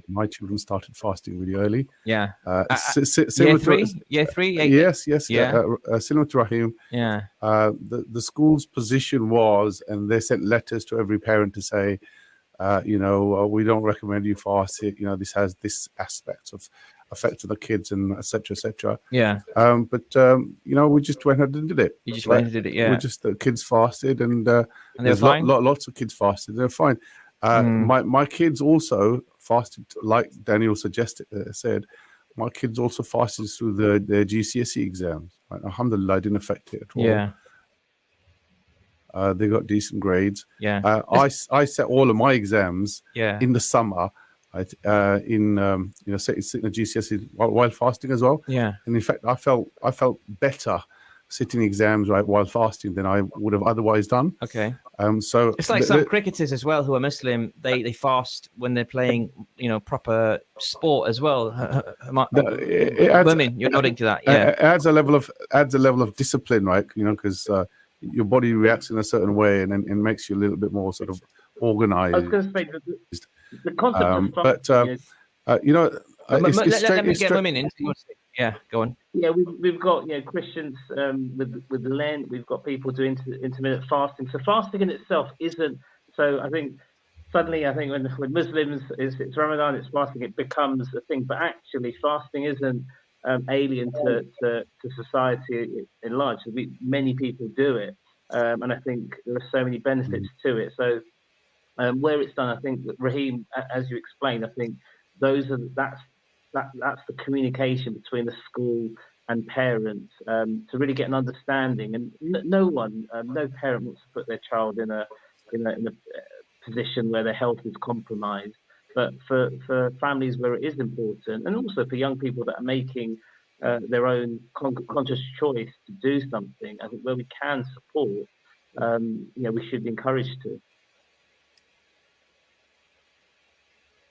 my children started fasting really early. Yeah. Year three. Yes. Yeah. Similar to Rahim. Yeah. The school's position was, and they sent letters to every parent to say, we don't recommend you fast it. This has this aspect of effect on the kids and etc. etc. Yeah. But we just went ahead and did it. You just went and did it. Yeah. We just the kids fasted, and there's lots of kids fasted. They're fine. My kids also fasted, like Daniel said. My kids also fasted through their GCSE exams. Right? Alhamdulillah, it didn't affect it at all. Yeah. They got decent grades. Yeah. I set all of my exams in the summer. Sitting at GCSE while fasting as well. Yeah. And in fact, I felt better sitting exams while fasting than I would have otherwise done. Okay. So it's like some cricketers as well who are Muslim. They fast when they're playing, proper sport as well. Women, you're nodding to that. Yeah. It adds a level of discipline, right? Because your body reacts in a certain way, and then it makes you a little bit more sort of organized. I was going to say that the concept of fasting let me get women in. Yeah, go on. Yeah, we've got Christians with Lent. We've got people doing intermittent fasting. So fasting in itself isn't. So I think suddenly when Muslims it's Ramadan, it's fasting. It becomes a thing, but actually fasting isn't alien to society in large. Many people do it, and I think there are so many benefits to it. So. Where it's done, I think that Raheem, as you explained, I think that's the communication between the school and parents to really get an understanding. And no parent wants to put their child in a position where their health is compromised. But for families where it is important, and also for young people that are making their own conscious choice to do something, I think where we can support, we should be encouraged to.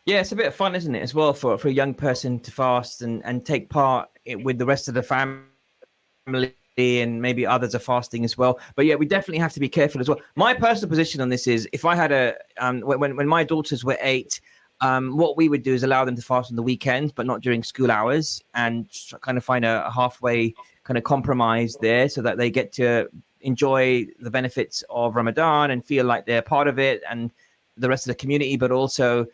Yeah, it's a bit of fun, isn't it, as well, for a young person to fast and take part with the rest of the family, and maybe others are fasting as well. But yeah, we definitely have to be careful as well. My personal position on this is, if I had when my daughters were 8, what we would do is allow them to fast on the weekends, but not during school hours, and kind of find a halfway kind of compromise there, so that they get to enjoy the benefits of Ramadan and feel like they're part of it and the rest of the community, but also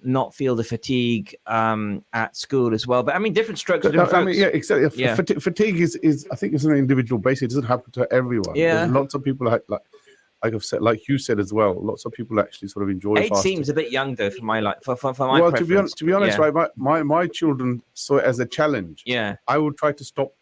not feel the fatigue at school as well. But I mean, different strokes for different folks. I mean, yeah, exactly. Yeah. Fatigue is I think it's on an individual basis. It doesn't happen to everyone. Yeah. There's lots of people like I've said, like you said as well. Lots of people actually sort of enjoy 8 fasting. seems a bit young though for my my well, preference. to be honest, Yeah. right? My children saw it as a challenge. Yeah. I would try to stop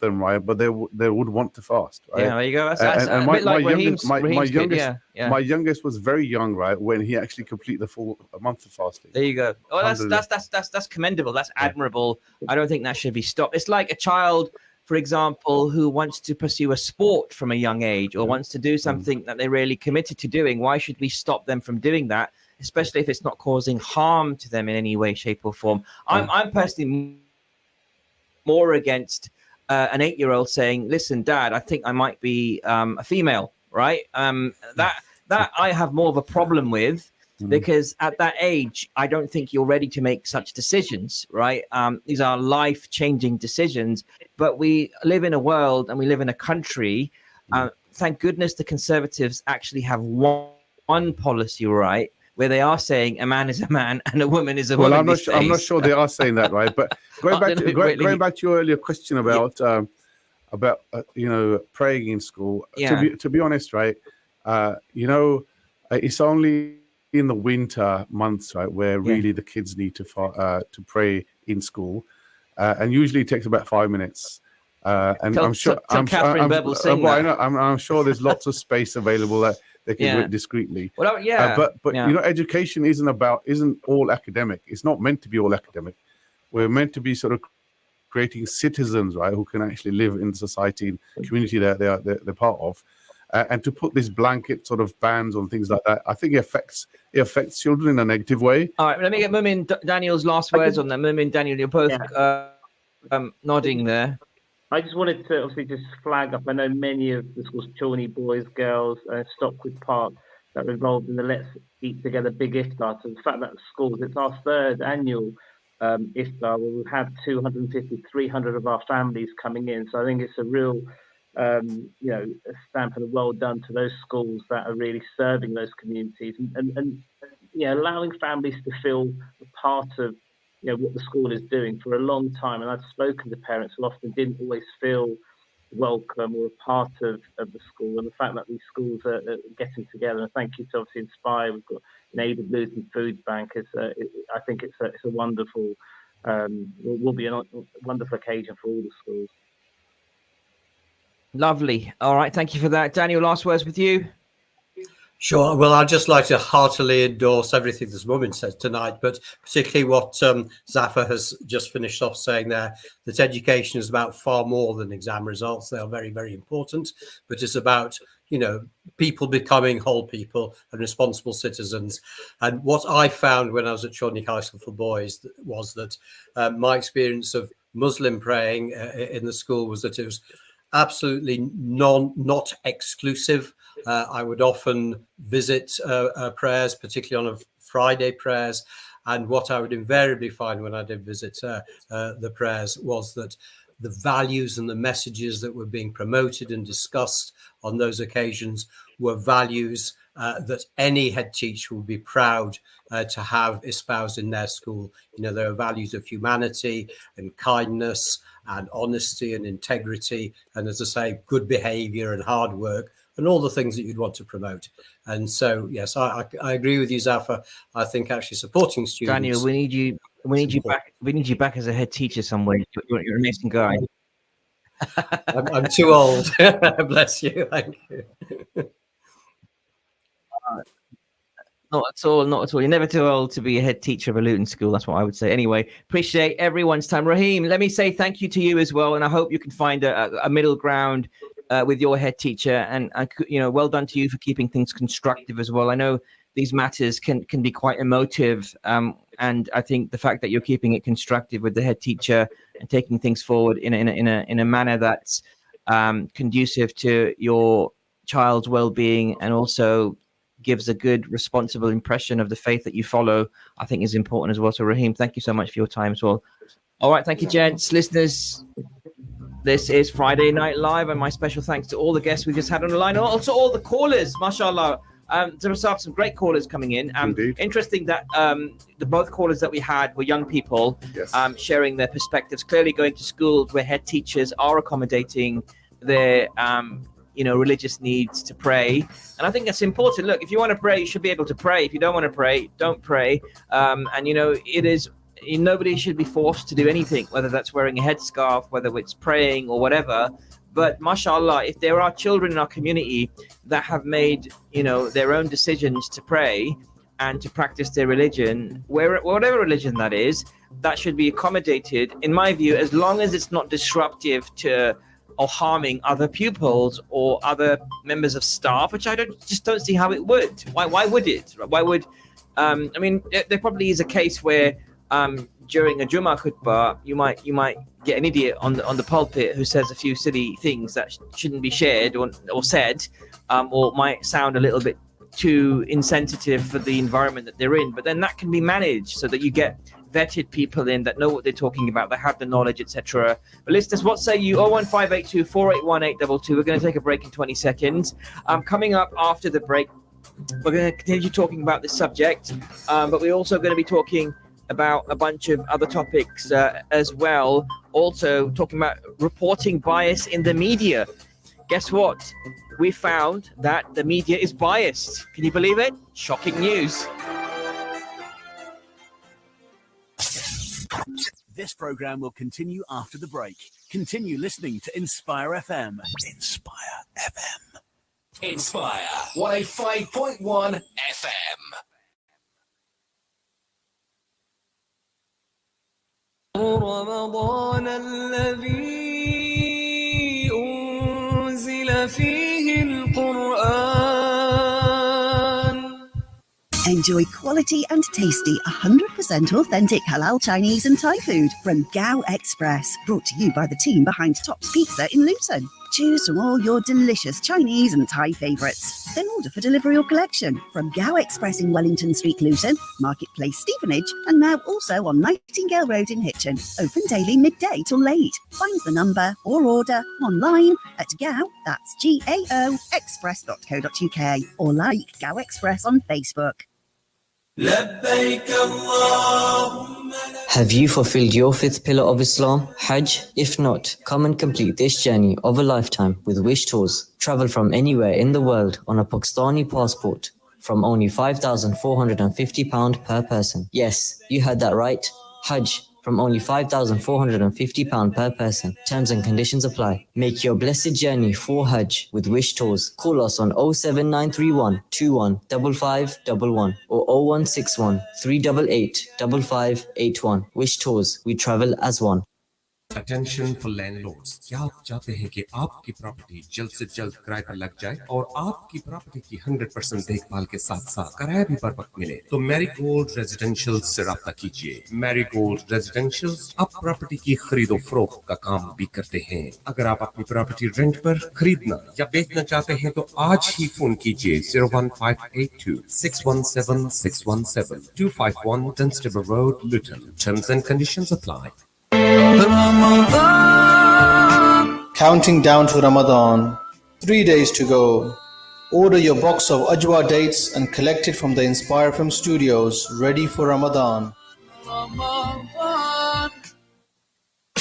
them, right? But they would want to fast, right? Yeah, there you go. That's and a bit like Raheem's youngest, kid. Yeah. my youngest was very young, right, when he actually completed the full month of fasting. There you go. Oh, that's commendable. That's admirable. I don't think that should be stopped. It's like a child, for example, who wants to pursue a sport from a young age or wants to do something that they're really committed to doing. Why should we stop them from doing that, especially if it's not causing harm to them in any way, shape, or form? I'm personally more against an 8-year-old saying, "Listen, Dad, I think I might be a female." Right? That I have more of a problem with. Because at that age, I don't think you're ready to make such decisions, right? These are life-changing decisions, but we live in a world and we live in a country. Thank goodness the Conservatives actually have one policy, right, where they are saying a man is a man and a woman is a woman. Well, I'm not sure they are saying that, right? But going back to your earlier question about praying in school. Yeah. To be honest, right? It's only in the winter months, right, where really the kids need to pray in school, and usually it takes about 5 minutes. And I'm sure I'm sure there's lots of space available that they can do it discreetly. Well, but education isn't all academic. It's not meant to be all academic. We're meant to be sort of creating citizens, right, who can actually live in society and community that they're part of. And to put this blanket sort of bans on things like that, I think it affects children in a negative way. All right, let me get Mumin Daniel's last words on that. Mumin, Daniel, you're both nodding there. I just wanted to obviously just flag up. I know many of the schools, Chorney boys, girls, Stockwith Park, that were involved in the Let's Eat Together Big Iftar. So the fact that schools, it's our 3rd annual Iftar, where we've had 250, 300 of our families coming in. So I think it's a real a stamp of the well done to those schools that are really serving those communities and allowing families to feel a part of what the school is doing for a long time. And I've spoken to parents who often didn't always feel welcome or a part of the school, and the fact that these schools are getting together. And thank you to obviously Inspire. We've got an Aid of Luton Food Bank. I think it's a wonderful will be a wonderful occasion for all the schools. Lovely. All right. Thank you for that. Daniel, last words with you. Sure. Well, I'd just like to heartily endorse everything this woman said tonight, but particularly what Zafar has just finished off saying there, that education is about far more than exam results. They are very, very important, but it's about, people becoming whole people and responsible citizens. And what I found when I was at Chorney High School for Boys was that my experience of Muslim praying in the school was that it was absolutely not exclusive. I would often visit prayers, particularly on a Friday prayers. And what I would invariably find when I did visit the prayers was that the values and the messages that were being promoted and discussed on those occasions were values that any head teacher would be proud to have espoused in their school. There are values of humanity and kindness and honesty and integrity, and as I say, good behavior and hard work and all the things that you'd want to promote. And so, yes, I agree with you, Zafar. I think actually supporting students. Daniel, we need you back. We need you back as a head teacher somewhere. You're an amazing guy. I'm too old. Bless you. Thank you. Not at all, not at all. You're never too old to be a head teacher of a Luton school. That's what I would say. Anyway, appreciate everyone's time. Raheem, let me say thank you to you as well. And I hope you can find a middle ground with your head teacher. And, well done to you for keeping things constructive as well. I know these matters can be quite emotive. And I think the fact that you're keeping it constructive with the head teacher and taking things forward in a manner that's conducive to your child's well-being and also gives a good, responsible impression of the faith that you follow, I think is important as well. So, Raheem, thank you so much for your time as well. All right, thank you, gents, listeners. This is Friday Night Live, and my special thanks to all the guests we just had on the line, and also all the callers, mashallah. There were some great callers coming in. Interesting that the both callers that we had were young people, yes, sharing their perspectives, clearly going to schools where head teachers are accommodating their religious needs to pray. And I think that's important. Look, if you want to pray, you should be able to pray. If you don't want to pray, don't pray. It is, nobody should be forced to do anything, whether that's wearing a headscarf, whether it's praying or whatever. But mashallah, if there are children in our community that have made, their own decisions to pray and to practice their religion, whatever religion that is, that should be accommodated, in my view, as long as it's not disruptive to or harming other pupils or other members of staff, which I just don't see how it would. Why would it? Why would? There probably is a case where during a Jummah khutbah, you might get an idiot on the pulpit who says a few silly things that shouldn't be shared or said, or might sound a little bit too insensitive for the environment that they're in. But then that can be managed so that you get vetted people in that know what they're talking about, that have the knowledge, etc. But listeners, what say you? 01582 481 822. We're going to take a break in 20 seconds. Coming up after the break, we're going to continue talking about this subject, but we're also going to be talking about a bunch of other topics as well. Also talking about reporting bias in the media. Guess what? We found that the media is biased. Can you believe it? Shocking news. This program will continue after the break. Continue listening to Inspire FM. Inspire FM. Inspire 105.1 FM. رمضان الذي أنزل فيه القرآن. Enjoy quality and tasty 100% authentic halal Chinese and Thai food from Gao Express, brought to you by the team behind Tops Pizza in Luton. Choose from all your delicious Chinese and Thai favourites. Then order for delivery or collection from Gao Express in Wellington Street, Luton, Marketplace, Stevenage, and now also on Nightingale Road in Hitchin. Open daily midday till late. Find the number or order online at Gao, that's GAO, express.co.uk, or like Gao Express on Facebook. Have you fulfilled your fifth pillar of Islam, Hajj? If not, come and complete this journey of a lifetime with Wish Tours. Travel from anywhere in the world on a Pakistani passport from only £5,450 per person. Yes, you heard that right. Hajj from only £5,450 per person. Terms and conditions apply. Make your blessed journey for Hajj with Wish Tours. Call us on 07931 21 5511 or 0161 388 5581. Wish Tours. We travel as one. Attention for landlords. क्या आप चाहते हैं कि आपकी property जल्द से जल्द किराए पर लग जाए और आपकी प्रॉपर्टी की 100% देखभाल के साथ-साथ किराया भी पर वक्त मिले? तो मैरीगोल्ड रेजिडेंशियल से राब्ता कीजिए। मैरीगोल्ड रेजिडेंशियल्स अब प्रॉपर्टी की खरीदो फरोख्त का काम भी करते हैं। अगर आप अपनी प्रॉपर्टी रेंट पर खरीदना या बेचना चाहते हैं तो आज ही फोन कीजिए 01582 617 617 251 Dunstable Road, Luton. Terms and conditions apply. Counting down to Ramadan, 3 days to go. Order your box of Ajwa dates and collect it from the Inspire Film Studios, ready for Ramadan.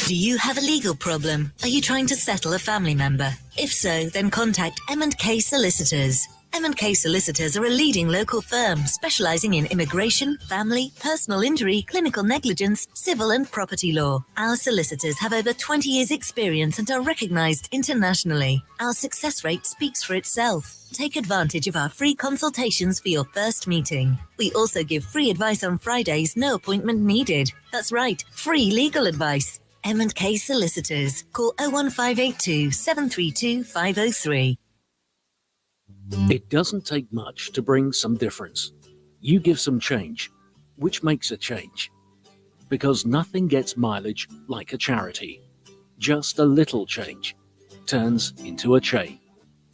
Do you have a legal problem? Are you trying to settle a family member? If so, then contact M&K Solicitors. M&K Solicitors are a leading local firm specialising in immigration, family, personal injury, clinical negligence, civil and property law. Our solicitors have over 20 years' experience and are recognised internationally. Our success rate speaks for itself. take advantage of our free consultations for your first meeting. We also give free advice on Fridays, no appointment needed. That's right, free legal advice. M&K Solicitors. Call 01582 732 503. It doesn't take much to bring some difference. You give some change, which makes a change. Because nothing gets mileage like a charity. Just a little change turns into a chain.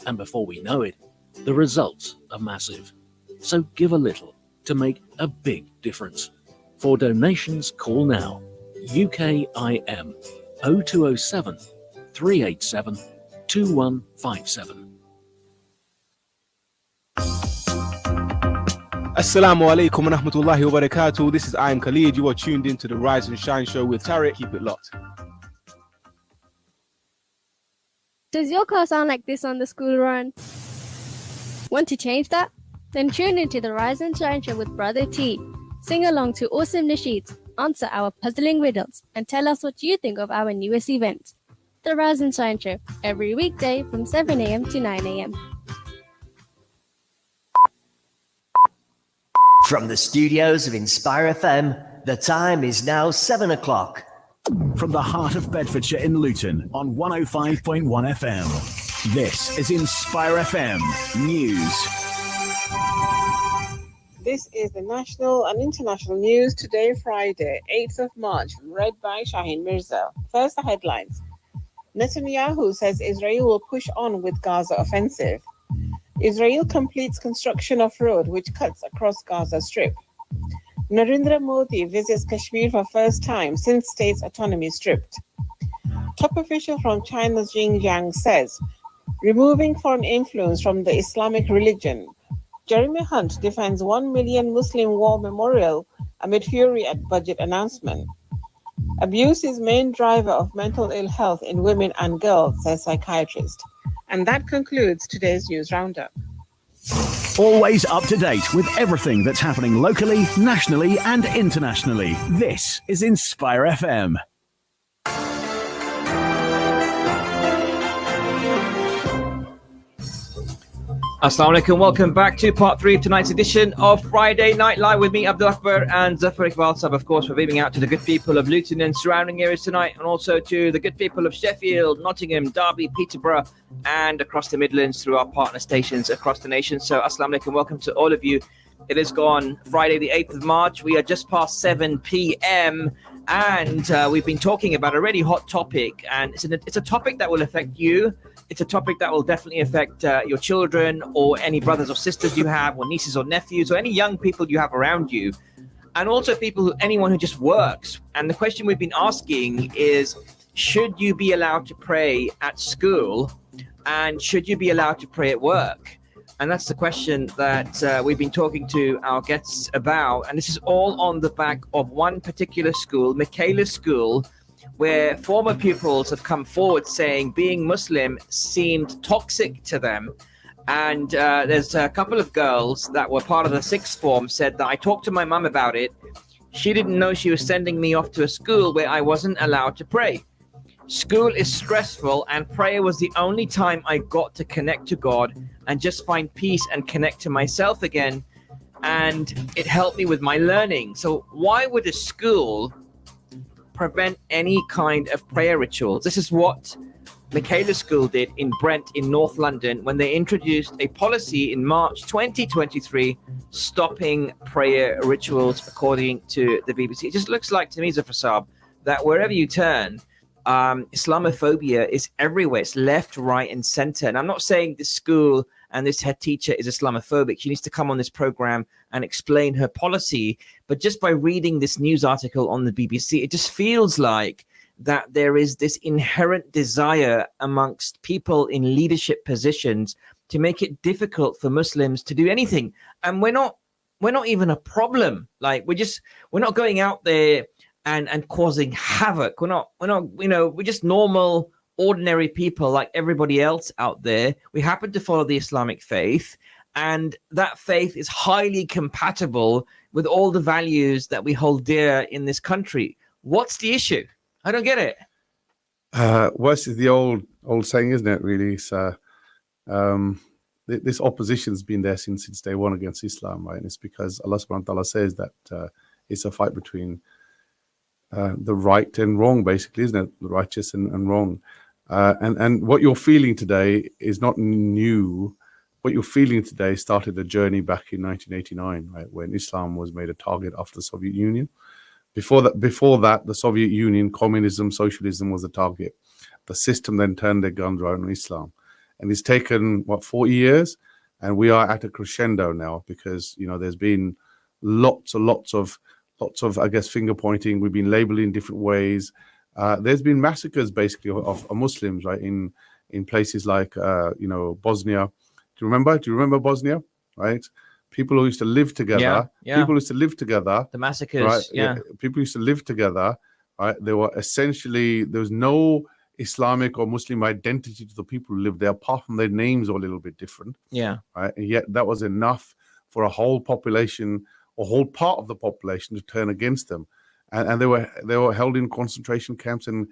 And before we know it, the results are massive. So give a little to make a big difference. For donations, call now. UKIM 0207 387 2157. Assalamu alaikum wa rahmatullahi wa barakatuh. This is I am Khalid. You are tuned into the Rise and Shine show with Tariq. Keep it locked. Does your car sound like this on the school run? Want to change that? Then tune into the Rise and Shine show with Brother T. Sing along to awesome nasheeds, answer our puzzling riddles, and tell us what you think of our newest event. The Rise and Shine show, every weekday from 7 a.m. to 9 a.m. From the studios of Inspire FM, the time is now 7 o'clock. From the heart of Bedfordshire in Luton on 105.1 FM. This is Inspire FM News. This is the national and international news today, Friday, 8th of March, read by Shaheen Mirza. First, the headlines. Netanyahu says Israel will push on with Gaza offensive. Israel completes construction of road which cuts across Gaza Strip. Narendra Modi visits Kashmir for first time since state's autonomy stripped. Top official from China's Xinjiang says, removing foreign influence from the Islamic religion. Jeremy Hunt defends 1 million Muslim war memorial amid fury at budget announcement. Abuse is main driver of mental ill health in women and girls, says psychiatrist. And that concludes today's news roundup. Always up to date with everything that's happening locally, nationally, and internationally. This is Inspire FM. Assalamu alaikum, welcome back to part 3 of tonight's edition of Friday Night Live with me, Abdul Akbar, and Zafar Iqbal Sab. Of course, we're beaming out to the good people of Luton and surrounding areas tonight, and also to the good people of Sheffield, Nottingham, Derby, Peterborough, and across the Midlands through our partner stations across the nation. So, assalamu alaikum, welcome to all of you. It is gone Friday, the 8th of March. We are just past 7 p.m. and we've been talking about a really hot topic, and it's a topic that will affect you. It's a topic that will definitely affect your children or any brothers or sisters you have, or nieces or nephews, or any young people you have around you, and also anyone who just works. And the question we've been asking is, should you be allowed to pray at school, and should you be allowed to pray at work? And that's the question that we've been talking to our guests about. And this is all on the back of one particular school, Michaela School, where former pupils have come forward saying being Muslim seemed toxic to them. And there's a couple of girls that were part of the sixth form said that I talked to my mum about it. She didn't know she was sending me off to a school where I wasn't allowed to pray. School is stressful, and prayer was the only time I got to connect to God and just find peace and connect to myself again. And it helped me with my learning. So why would a school prevent any kind of prayer rituals? This is what Michaela School did in Brent in North London when they introduced a policy in March 2023 stopping prayer rituals, according to the BBC. It just looks like to me, Zafar Saab, that wherever you turn, Islamophobia is everywhere. It's left, right, and center. And I'm not saying this school and this head teacher is Islamophobic. She needs to come on this program and explain her policy. But just by reading this news article on the BBC, it just feels like that there is this inherent desire amongst people in leadership positions to make it difficult for Muslims to do anything. And we're not even a problem. Like we're not going out there and causing havoc. We're not, we're just normal, ordinary people like everybody else out there. We happen to follow the Islamic faith, and that faith is highly compatible with all the values that we hold dear in this country. What's the issue? I don't get it. Worse is the old saying, isn't it? Really, so this opposition's been there since day one against Islam, right? And it's because Allah subhanahu wa ta'ala says that it's a fight between the right and wrong, basically, isn't it? The righteous and wrong. And what you're feeling today is not new. What you're feeling today started a journey back in 1989, right, when Islam was made a target after the Soviet Union. Before that, the Soviet Union, communism, socialism was the target. The system then turned their guns right on Islam. And it's taken, 40 years? And we are at a crescendo now because, there's been lots of, I guess, finger pointing. We've been labeled in different ways. There's been massacres, basically, of Muslims, right, in places like, Bosnia. Do you remember Bosnia, right? People who used to live together. Yeah. People used to live together. The massacres, right? yeah. People used to live together, right? There was no Islamic or Muslim identity to the people who lived there, apart from their names were a little bit different. Yeah. Right? And yet that was enough for a whole population, a whole part of the population to turn against them. And they were held in concentration camps and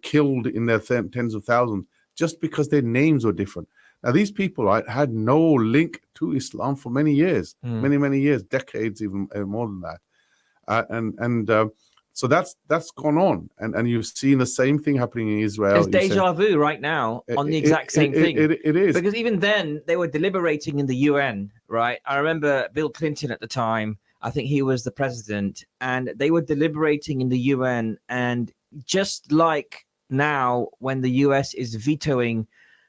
killed in their tens of thousands just because their names were different. Now, these people, right, had no link to Islam for many years, many years, decades, even more than that. So that's gone on. And you've seen the same thing happening in Israel. It's deja vu right now on the exact same thing. It is. Because even then, they were deliberating in the UN, right? I remember Bill Clinton at the time, I think he was the president, and they were deliberating in the UN. And just like now, when the US is vetoing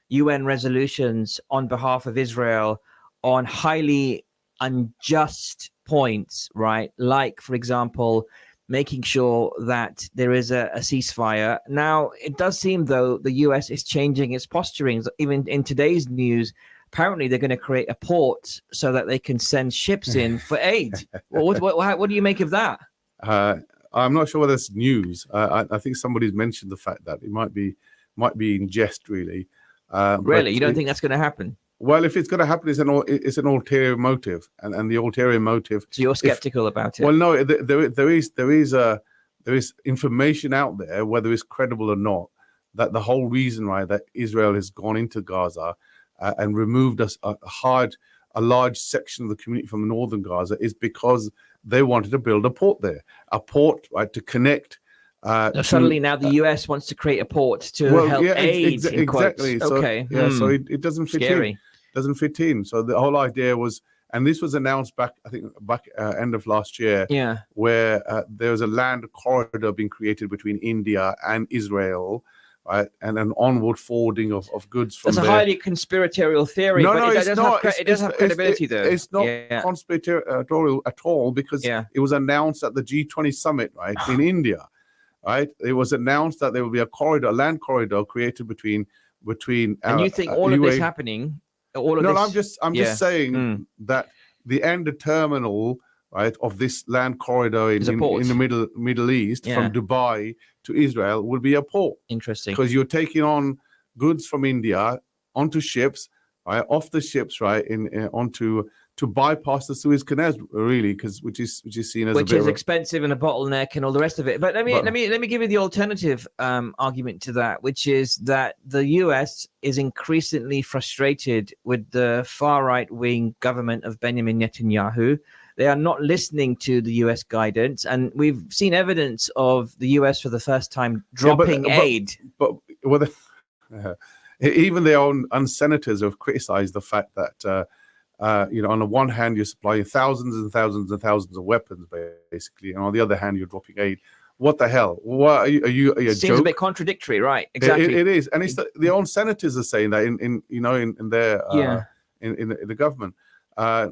UN resolutions on behalf of Israel on highly unjust points, right? Like, for example, making sure that there is a ceasefire. Now, it does seem, though, the US is changing its posturing. Even in today's news, apparently they're going to create a port so that they can send ships in for aid. Well, what do you make of that? I'm not sure whether it's news. I think somebody's mentioned the fact that it might be in jest, really. Really? You don't think that's going to happen? Well, if it's going to happen, it's an ulterior motive, and the ulterior motive. So you're skeptical about it? Well, no, there is information out there, whether it's credible or not, that the whole reason why that Israel has gone into Gaza and removed a large section of the community from northern Gaza is because they wanted to build a port there, right, to connect. Suddenly now the US wants to create a port to help aid. Exactly. So, okay. So it doesn't fit in. Doesn't fit in. So the whole idea was, and this was announced back end of last year. Yeah. Where there was a land corridor being created between India and Israel, right, and an onward forwarding of goods from. That's a highly conspiratorial theory. No, but it's not. It does have credibility, though. It's not conspiratorial at all because it was announced at the G20 summit, right, in India. Right, it was announced that there will be a land corridor created between. And you think all of this happening? I'm just saying that the end terminal, right, of this land corridor in the Middle East from Dubai to Israel will be a port. Interesting, because you're taking on goods from India onto ships, right, off the ships, right, onto. To bypass the Suez Canal, really, which is seen as expensive and a bottleneck and all the rest of it. But let me give you the alternative argument to that, which is that the US is increasingly frustrated with the far right wing government of Benjamin Netanyahu. They are not listening to the US guidance, and we've seen evidence of the US for the first time dropping aid. Even their own senators have criticized the fact that. On the one hand, you're supplying thousands and thousands and thousands of weapons, basically, and on the other hand, you're dropping aid. What the hell? What are you Seems joke? a bit contradictory, right? Exactly. It is, and it's their own senators are saying that in their in the government.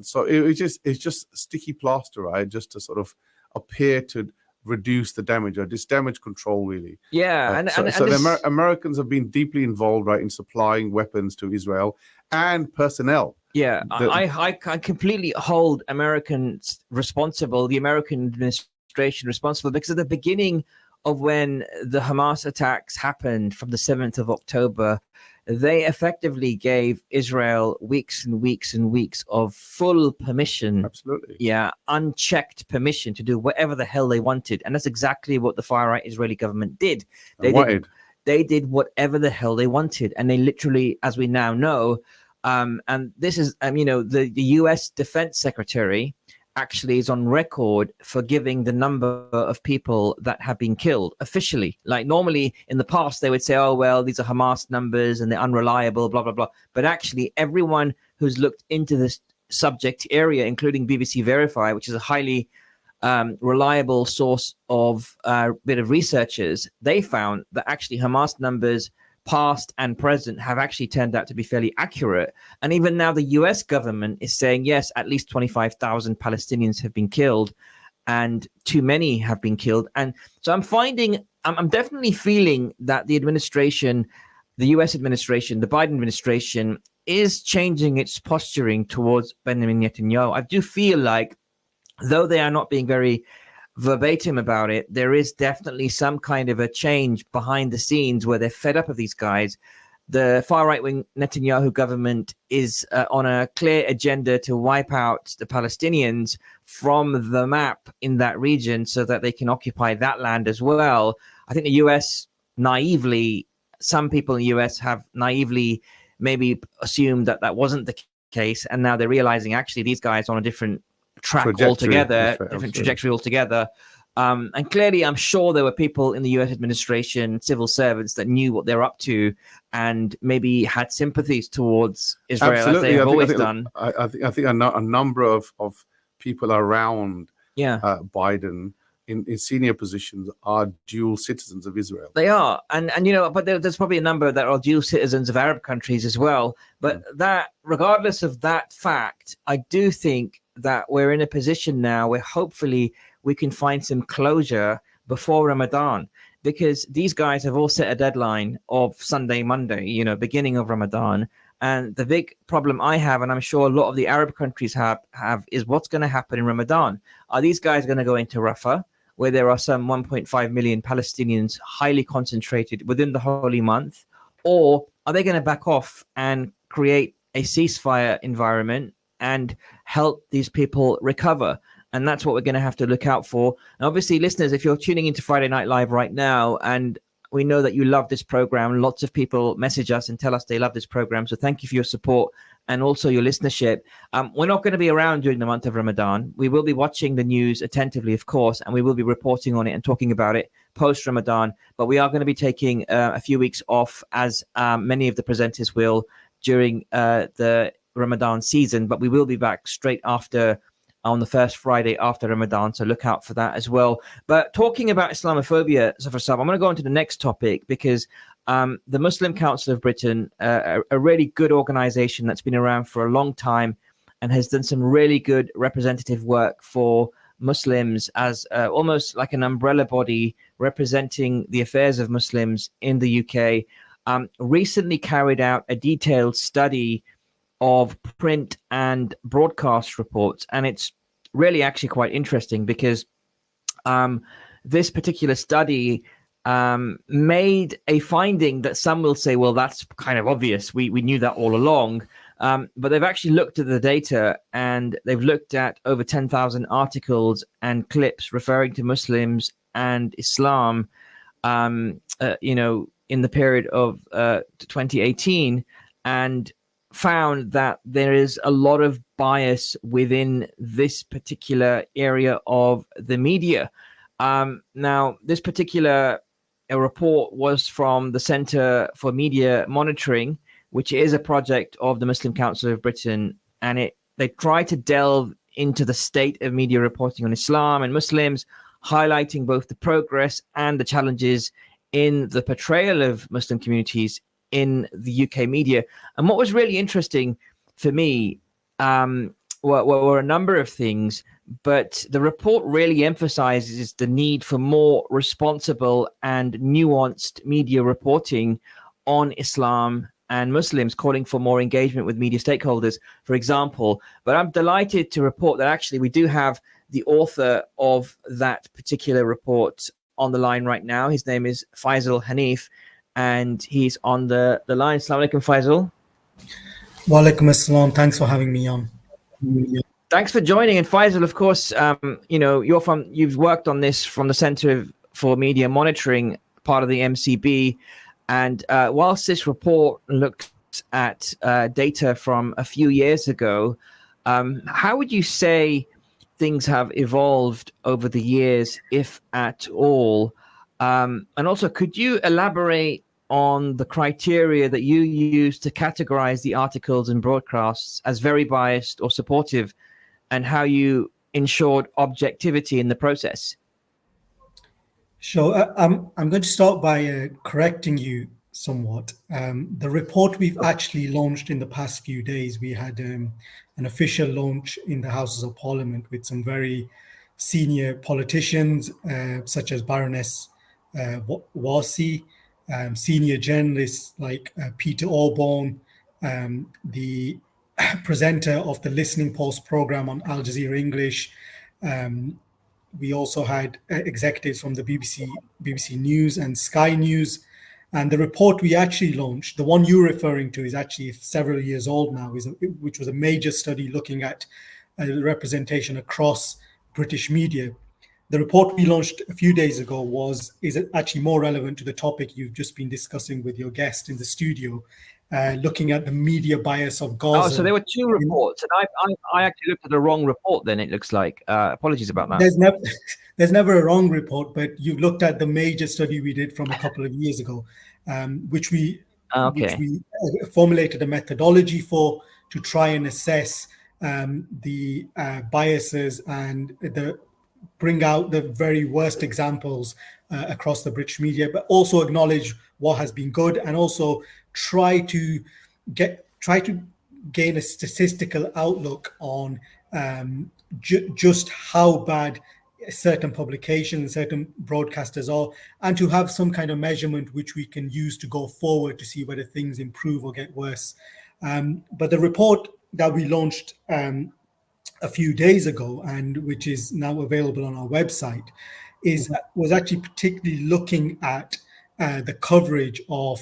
So it's just sticky plaster, right? Just to sort of appear to reduce the damage or damage control, really. Yeah, the Americans have been deeply involved, right, in supplying weapons to Israel and personnel. Yeah, I completely hold Americans responsible, the American administration responsible, because at the beginning of when the Hamas attacks happened from the 7th of October, they effectively gave Israel weeks and weeks and weeks of full permission. Absolutely. Yeah, unchecked permission to do whatever the hell they wanted. And that's exactly what the far-right Israeli government did. They did whatever the hell they wanted. And they literally, as we now know, And this is, the U.S. Defense Secretary actually is on record for giving the number of people that have been killed officially. Like normally in the past, they would say, oh, well, these are Hamas numbers and they're unreliable, blah, blah, blah. But actually, everyone who's looked into this subject area, including BBC Verify, which is a highly reliable source of bit of researchers, they found that actually Hamas numbers past and present have actually turned out to be fairly accurate. And even now the US government is saying, yes, at least 25,000 Palestinians have been killed and too many have been killed. And so I'm definitely feeling that the administration, the US administration, the Biden administration is changing its posturing towards Benjamin Netanyahu. I do feel like, though they are not being very verbatim about it, there is definitely some kind of a change behind the scenes where they're fed up of these guys. The far right-wing Netanyahu government is on a clear agenda to wipe out the Palestinians from the map in that region so that they can occupy that land as well. I think the US naively, some people in the US have naively maybe assumed that that wasn't the case, and now they're realizing actually these guys are on a different track altogether, different trajectory altogether. And clearly, I'm sure there were people in the US administration, civil servants that knew what they're up to and maybe had sympathies towards Israel, as they have always done. I think a number of people around Biden in senior positions are dual citizens of Israel. They are. And but there's probably a number that are dual citizens of Arab countries as well. But that, regardless of that fact, I do think that we're in a position now where hopefully we can find some closure before Ramadan, because these guys have all set a deadline of Sunday, Monday, beginning of Ramadan. And the big problem I have, and I'm sure a lot of the Arab countries have is what's going to happen in Ramadan. Are these guys going to go into Rafah, where there are some 1.5 million Palestinians highly concentrated within the holy month? Or are they going to back off and create a ceasefire environment and help these people recover? And that's what we're going to have to look out for. And obviously, listeners, if you're tuning into Friday Night Live right now, and we know that you love this program, lots of people message us and tell us they love this program. So thank you for your support and also your listenership. We're not going to be around during the month of Ramadan. We will be watching the news attentively, of course, and we will be reporting on it and talking about it post-Ramadan. But we are going to be taking a few weeks off, as many of the presenters will, during the Ramadan season. But we will be back straight after, on the first Friday after Ramadan, so look out for that as well. But talking about Islamophobia, Zafar Saab, I'm going to go on to the next topic, because the Muslim Council of Britain, a really good organization that's been around for a long time and has done some really good representative work for Muslims as almost like an umbrella body representing the affairs of Muslims in the UK, recently carried out a detailed study of print and broadcast reports. And it's really actually quite interesting, because this particular study made a finding that some will say, well, that's kind of obvious. We knew that all along. But they've actually looked at the data, and they've looked at over 10,000 articles and clips referring to Muslims and Islam, in the period of 2018, and found that there is a lot of bias within this particular area of the media. Now, this particular report was from the Center for Media Monitoring, which is a project of the Muslim Council of Britain, and they try to delve into the state of media reporting on Islam and Muslims, highlighting both the progress and the challenges in the portrayal of Muslim communities in the UK media. And what was really interesting for me were a number of things, but the report really emphasizes the need for more responsible and nuanced media reporting on Islam and Muslims, calling for more engagement with media stakeholders, for example. But I'm delighted to report that actually we do have the author of that particular report on the line right now. His name is Faisal Hanif, and he's on the line. Assalamu alaikum, Faisal. Wa alaikum assalam. Thanks for having me on. Thanks for joining. And Faisal, of course, you've worked on this from the Center for Media Monitoring, part of the MCB. And whilst this report looked at data from a few years ago. How would you say things have evolved over the years, if at all? And also, could you elaborate on the criteria that you use to categorize the articles and broadcasts as very biased or supportive, and how you ensured objectivity in the process? Sure. I'm going to start by correcting you somewhat. The report we've actually launched in the past few days, we had an official launch in the Houses of Parliament with some very senior politicians, such as Baroness Warsi, senior journalists like Peter Orborn, the presenter of the Listening Post program on Al Jazeera English. We also had executives from the BBC News and Sky News. And the report we actually launched, the one you're referring to, is actually several years old now, which was a major study looking at representation across British media. The report we launched a few days ago is actually more relevant to the topic you've just been discussing with your guest in the studio, looking at the media bias of Gaza. Oh, so there were two reports, and I actually looked at the wrong report. Then it looks like. Apologies about that. There's never a wrong report, but you've looked at the major study we did from a couple of years ago, which we formulated a methodology for to try and assess the biases and bring out the very worst examples across the British media, but also acknowledge what has been good, and also try to gain a statistical outlook on just how bad certain publications, certain broadcasters are, and to have some kind of measurement which we can use to go forward to see whether things improve or get worse. But the report that we launched a few days ago, and which is now available on our website, was actually particularly looking at the coverage of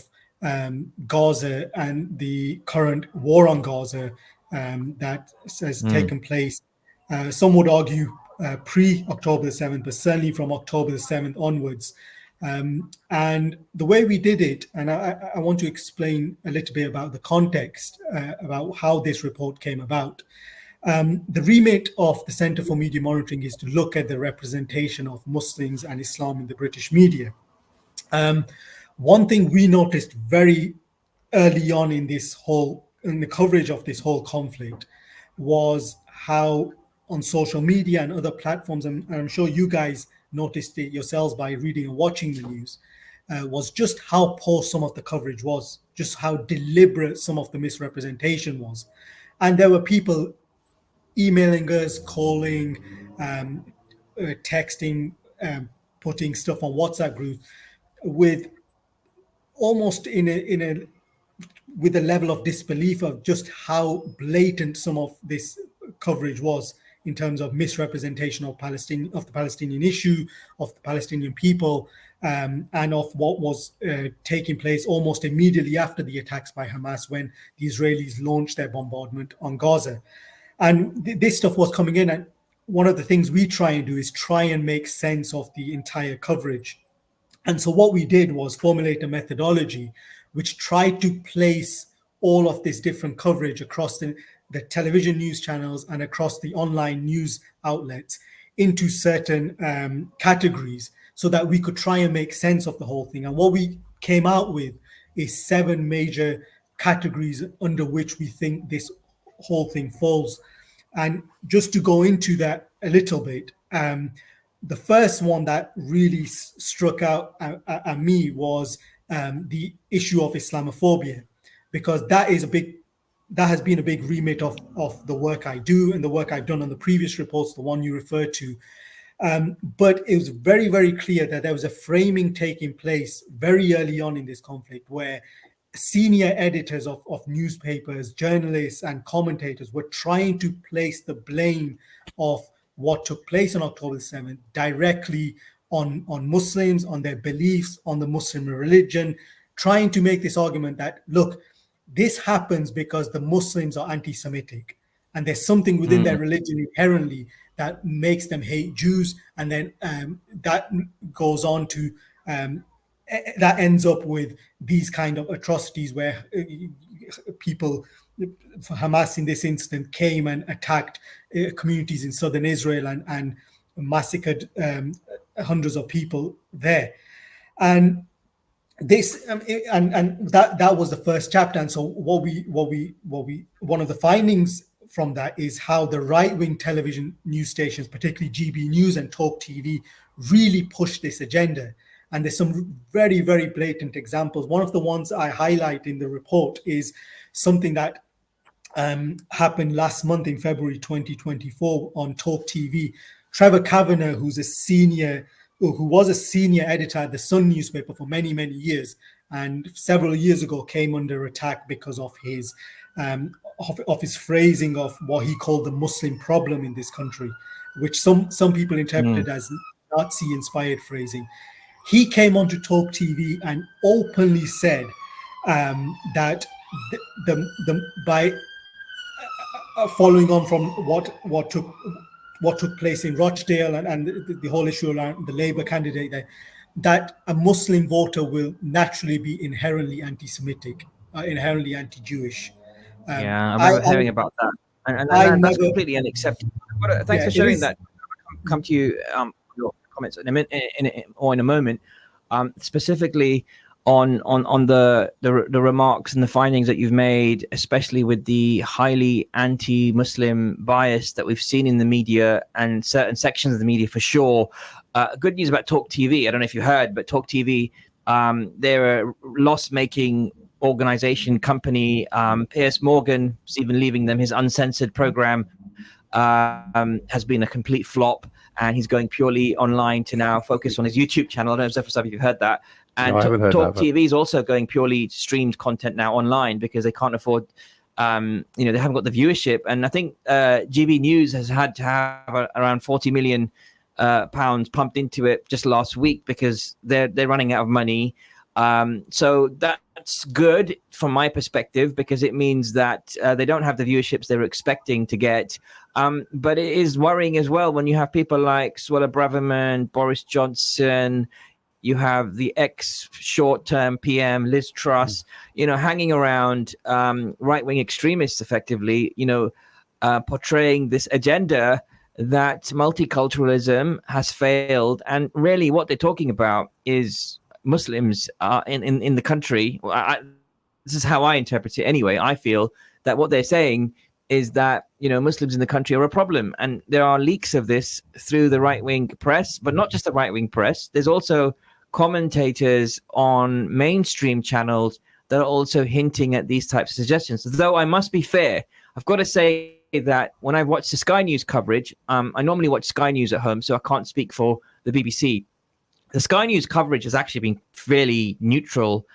Gaza and the current war on Gaza that has taken place. Some would argue pre-October the 7th, but certainly from October the 7th onwards. And the way we did it, and I want to explain a little bit about the context, about how this report came about. The remit of the Centre for Media Monitoring is to look at the representation of Muslims and Islam in the British media. One thing we noticed very early on in the coverage of this whole conflict was how on social media and other platforms, and I'm sure you guys noticed it yourselves by reading and watching the news, was just how poor some of the coverage was, just how deliberate some of the misrepresentation was. And there were people emailing us, calling, texting, putting stuff on WhatsApp groups with almost with a level of disbelief of just how blatant some of this coverage was in terms of misrepresentation of the Palestinian issue, of the Palestinian people, and of what was taking place almost immediately after the attacks by Hamas when the Israelis launched their bombardment on Gaza. And this stuff was coming in, and one of the things we try and do is try and make sense of the entire coverage. And so what we did was formulate a methodology which tried to place all of this different coverage across the television news channels and across the online news outlets into certain categories so that we could try and make sense of the whole thing. And what we came out with is 7 major categories under which we think this whole thing falls. And just to go into that a little bit, the first one that really struck out at me was the issue of Islamophobia, because that has been a big remit of the work I do and the work I've done on the previous reports, the one you referred to. But it was very, very clear that there was a framing taking place very early on in this conflict where senior editors of newspapers, journalists, and commentators were trying to place the blame of what took place on October 7th directly on Muslims, on their beliefs, on the Muslim religion, trying to make this argument that, look, this happens because the Muslims are anti-Semitic, and there's something within their religion inherently that makes them hate Jews, and then that goes on to that ends up with these kind of atrocities where people, Hamas in this instance, came and attacked communities in southern Israel and massacred hundreds of people there. And this and that was the first chapter. And so one of the findings from that is how the right-wing television news stations, particularly GB News and Talk TV, really push this agenda. And there's some very, very blatant examples. One of the ones I highlight in the report is something that happened last month in February 2024 on Talk TV. Trevor Kavanagh, who was a senior editor at the Sun newspaper for many, many years, and several years ago came under attack because of his phrasing of what he called the Muslim problem in this country, which some people interpreted as Nazi-inspired phrasing. He came onto Talk TV and openly said that by following on from what took place in Rochdale and the whole issue around the Labour candidate there, that a Muslim voter will naturally be inherently anti-Semitic, inherently anti-Jewish. Yeah, I remember hearing about that, and that's completely unacceptable. But, thanks for sharing that. Come to you, your comments in a moment, specifically on the remarks and the findings that you've made, especially with the highly anti-Muslim bias that we've seen in the media and certain sections of the media for sure. Good news about Talk TV. I don't know if you heard, but Talk TV, they're a loss-making organization, company. Piers Morgan is even leaving them. His uncensored program has been a complete flop, and he's going purely online to now focus on his YouTube channel. I don't know if you've heard that. And No, Talk TV is also going purely streamed content now online because they can't afford, they haven't got the viewership. And I think GB News has had to have around 40 million pounds pumped into it just last week because they're running out of money. So that's good from my perspective because it means that they don't have the viewerships they were expecting to get. But it is worrying as well when you have people like Suella Braverman, Boris Johnson. You have the ex-short-term PM, Liz Truss, hanging around right-wing extremists, effectively, portraying this agenda that multiculturalism has failed. And really what they're talking about is Muslims in the country. This is how I interpret it anyway. I feel that what they're saying is that, Muslims in the country are a problem. And there are leaks of this through the right-wing press, but not just the right-wing press. There's also commentators on mainstream channels that are also hinting at these types of suggestions. Though I must be fair, I've got to say that when I've watched the Sky News coverage, I normally watch Sky News at home, so I can't speak for the BBC. The Sky News coverage has actually been fairly neutral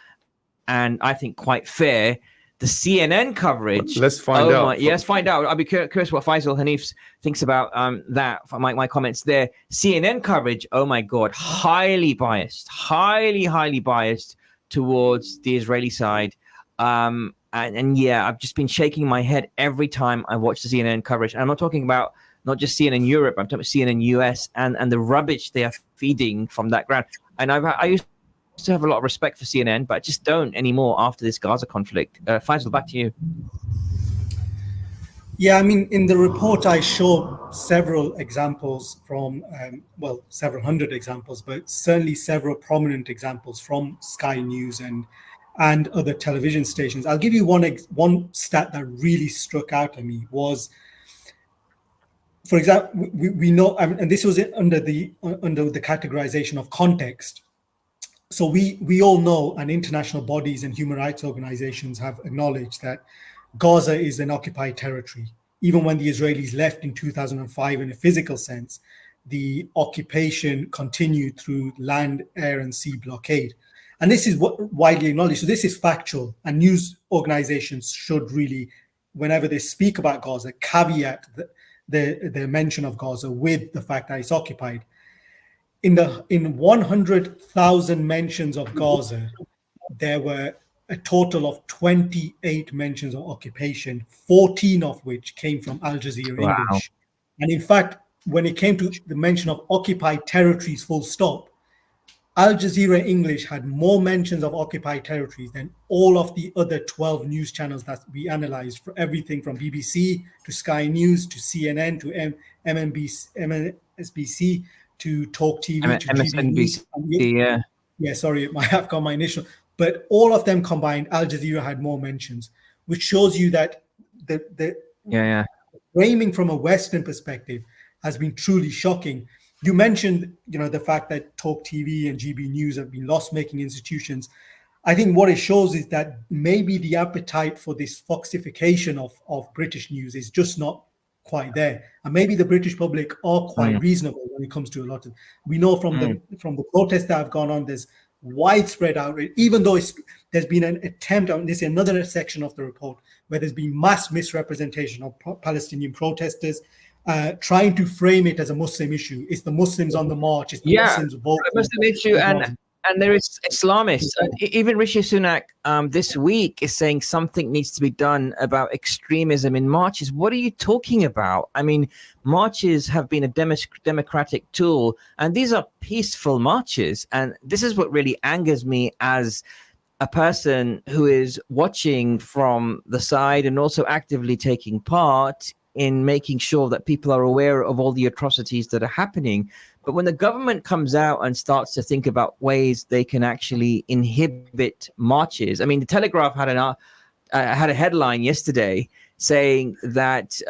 and I think quite fair. The CNN coverage. Let's find out. Let's find out. I'll be curious what Faisal Hanif thinks about that. For my comments there. CNN coverage. Oh my God, highly biased, highly biased towards the Israeli side. And yeah, I've just been shaking my head every time I watch the CNN coverage. And I'm not talking about not just CNN Europe. I'm talking about CNN US and the rubbish they are feeding from that ground. And I used to have a lot of respect for CNN, but I just don't anymore after this Gaza conflict. Faisal, back to you. Yeah, I mean, in the report, I show several examples from, several hundred examples, but certainly several prominent examples from Sky News and other television stations. I'll give you one stat that really struck out at me was, for example, we know, and this was under the categorization of context. So we all know, and international bodies and human rights organizations have acknowledged that Gaza is an occupied territory. Even when the Israelis left in 2005 in a physical sense, the occupation continued through land, air, and sea blockade. And this is what widely acknowledged. So this is factual, and news organizations should really, whenever they speak about Gaza, caveat the mention of Gaza with the fact that it's occupied. In 100,000 mentions of Gaza, there were a total of 28 mentions of occupation, 14 of which came from Al Jazeera English. And in fact, when it came to the mention of occupied territories, full stop, Al Jazeera English had more mentions of occupied territories than all of the other 12 news channels that we analyzed, for everything from BBC to Sky News to CNN to MSNBC to Talk TV to GB News. Yeah. Yeah, sorry, I've got my initial. But all of them combined, Al Jazeera had more mentions, which shows you that the Yeah. framing from a Western perspective has been truly shocking. You mentioned, the fact that Talk TV and GB News have been loss-making institutions. I think what it shows is that maybe the appetite for this foxification of British news is just not quite there, and maybe the British public are quite reasonable when it comes to a lot of. We know from the protests that have gone on, there's widespread outrage, even though there's been an attempt on this. Another section of the report where there's been mass misrepresentation of Palestinian protesters. Trying to frame it as a Muslim issue. It's the Muslims on the march. It's the Muslims voting. A Muslim issue, and there is Islamists. Even Rishi Sunak this week is saying something needs to be done about extremism in marches. What are you talking about? I mean, marches have been a democratic tool, and these are peaceful marches. And this is what really angers me as a person who is watching from the side and also actively taking part in making sure that people are aware of all the atrocities that are happening. But when the government comes out and starts to think about ways they can actually inhibit marches, I mean, the Telegraph had a headline yesterday saying that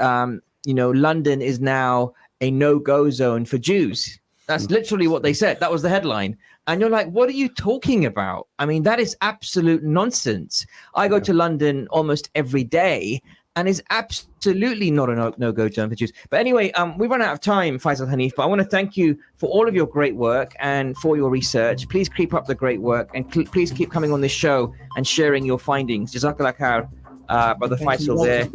London is now a no-go zone for Jews. That's literally what they said. That was the headline. And you're like, what are you talking about? I mean, that is absolute nonsense. I go to London almost every day, and is absolutely not a no-go zone for Jews. But anyway, we've run out of time, Faisal Hanif, but I want to thank you for all of your great work and for your research. Please keep up the great work, and please keep coming on this show and sharing your findings. Jazakallah khair, Brother Faisal there.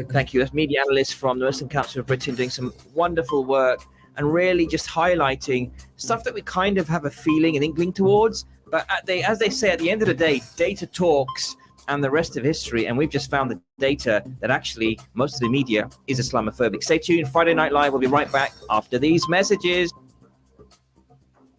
Thank you. That's media analyst from the Muslim Council of Britain, doing some wonderful work and really just highlighting stuff that we kind of have a feeling and inkling towards. But as they say, at the end of the day, data talks, and the rest of history. And we've just found the data that actually most of the media is Islamophobic. Stay tuned. Friday Night Live. We'll be right back after these messages.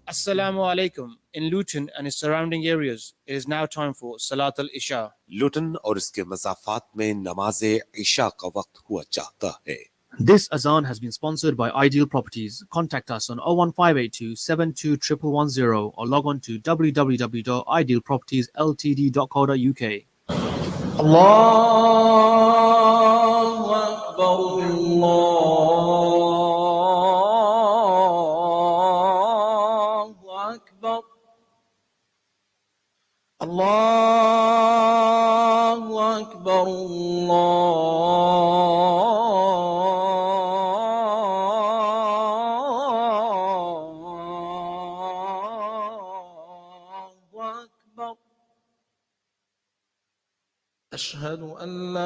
Assalamu alaikum. In Luton and its surrounding areas, it is now time for Salat al-Isha. लुटन और इसके मज़ाफ़ात में नमाज़े इशा का वक्त हुआ चाहता है. This azan has been sponsored by Ideal Properties. Contact us on 01582 721110 or log on to www.idealpropertiesltd.co.uk. الله أكبر الله أكبر الله أكبر أشهد أن لا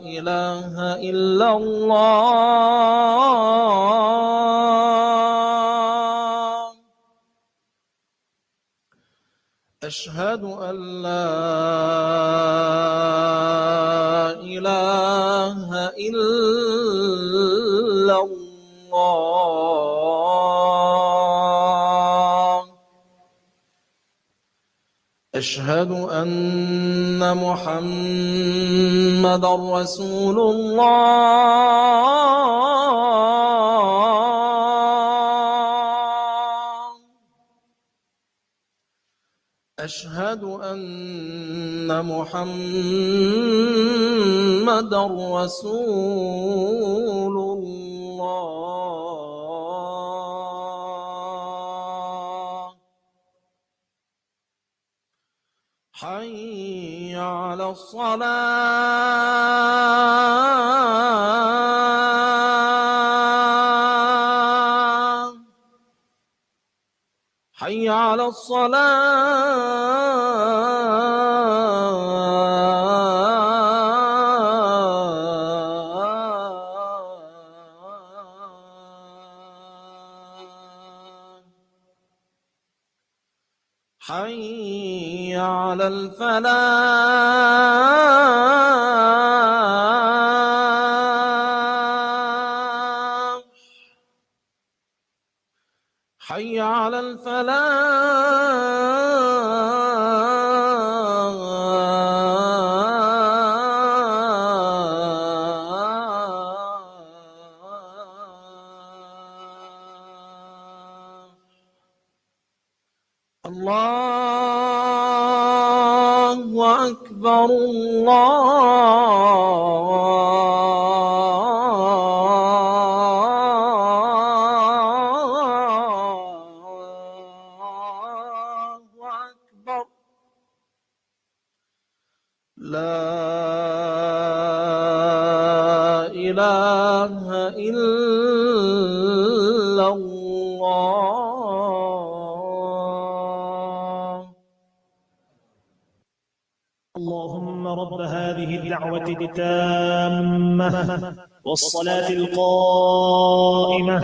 إله إلا الله أشهد أن لا إله إلا الله أشهد أن محمدا رسول الله أشهد أن محمدا رسول الله حي على الصلاة حي على الصلاة حي على الفلاح حي على الفلاح الله أكبر الله أكبر لا إله إلا الله اللهم رب هذه الدعوة التامة والصلاة القائمة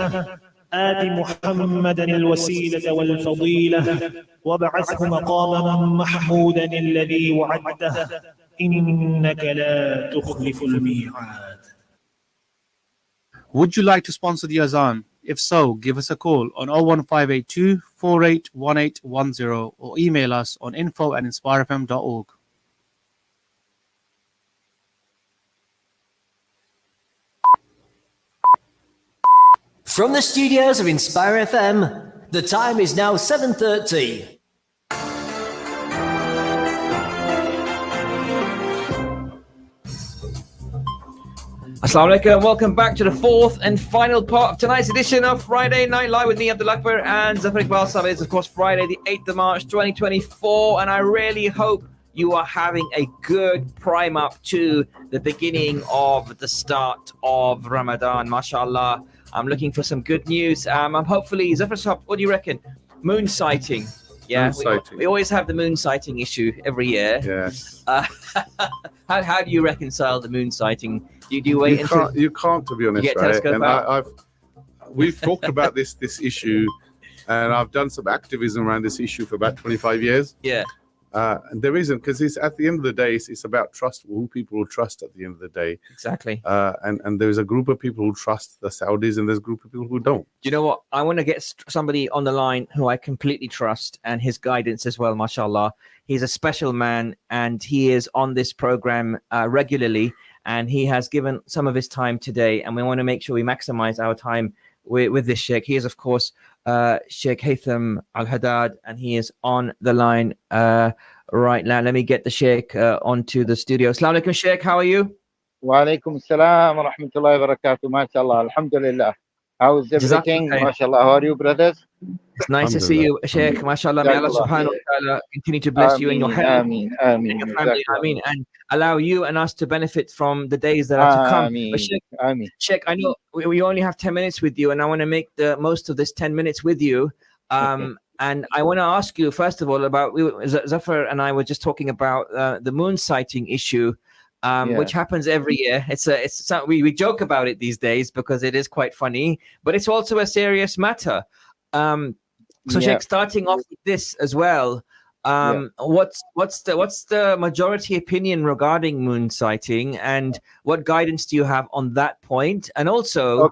آت محمدا الوسيلة والفضيلة وابعثه مقاما محمودا الذي وعدته إنك لا تخلف الميعاد. Would you like to sponsor the Azan? If so, give us a call on 01582 481810 or email us on info@inspirefm.org. From the studios of Inspire FM, the time is now 7:30. Assalamu alaikum, welcome back to the fourth and final part of tonight's edition of Friday Night Live with me, Abdul Akbar, and Zafar Iqbal Sab. It's of course Friday the 8th of March 2024, and I really hope you are having a good prime up to the beginning of the start of Ramadan. MashaAllah, I'm looking for some good news. I'm hopefully, Zafar Sab, what do you reckon? Moon sighting. Yeah, Moon sighting. we always have the moon sighting issue every year. Yes. How do you reconcile the moon sighting? Do you wait until you can't, to be honest, you get right? telescope And out? we've talked about this issue, and I've done some activism around this issue for about 25 years. Yeah. And there isn't, because it's at the end of the day, it's about trust, who people will trust at the end of the day. Exactly. And there's a group of people who trust the Saudis, and there's a group of people who don't. Do you know what? I want to get somebody on the line who I completely trust and his guidance as well, mashallah. He's a special man, and he is on this program regularly, and he has given some of his time today, and we want to make sure we maximize our time with this sheikh. He is, of course, Sheikh Haytham Al-Haddad, and he is on the line right now. Let me get the sheikh onto the studio. Assalamu alaikum, sheikh. How are you? Wa alaikum assalam wa rahmatullahi wa barakatuh. MashaAllah. Alhamdulillah. How is everything? MashaAllah. How are you, brothers? It's nice to see you, Sheikh. MashaAllah. May Allah subhanahu wa ta'ala continue to bless you and your health and your family. Ameen. And allow you and us to benefit from the days that are to come. But Sheikh, I know we only have 10 minutes with you, and I want to make the most of this 10 minutes with you. And I want to ask you, first of all, about Zafar and I were just talking about the moon sighting issue. Which happens every year. We joke about it these days because it is quite funny, but it's also a serious matter. Sheikh, starting off with this as well, what's the majority opinion regarding moon sighting, and what guidance do you have on that point? And also,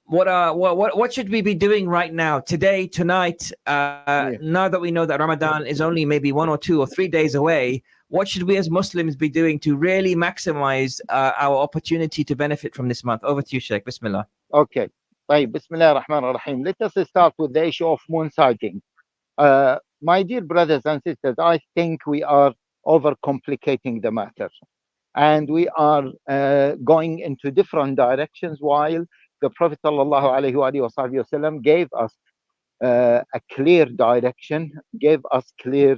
what should we be doing right now, today, tonight? Now that we know that Ramadan is only maybe 1 or 2 or 3 days away, what should we as Muslims be doing to really maximize our opportunity to benefit from this month? Over to you, Sheikh. Bismillah. Okay. Bismillah ar-Rahman ar-Rahim. Let us start with the issue of moon sighting. My dear brothers and sisters, I think we are overcomplicating the matter. And we are going into different directions, while the Prophet ﷺ gave us a clear direction, gave us clear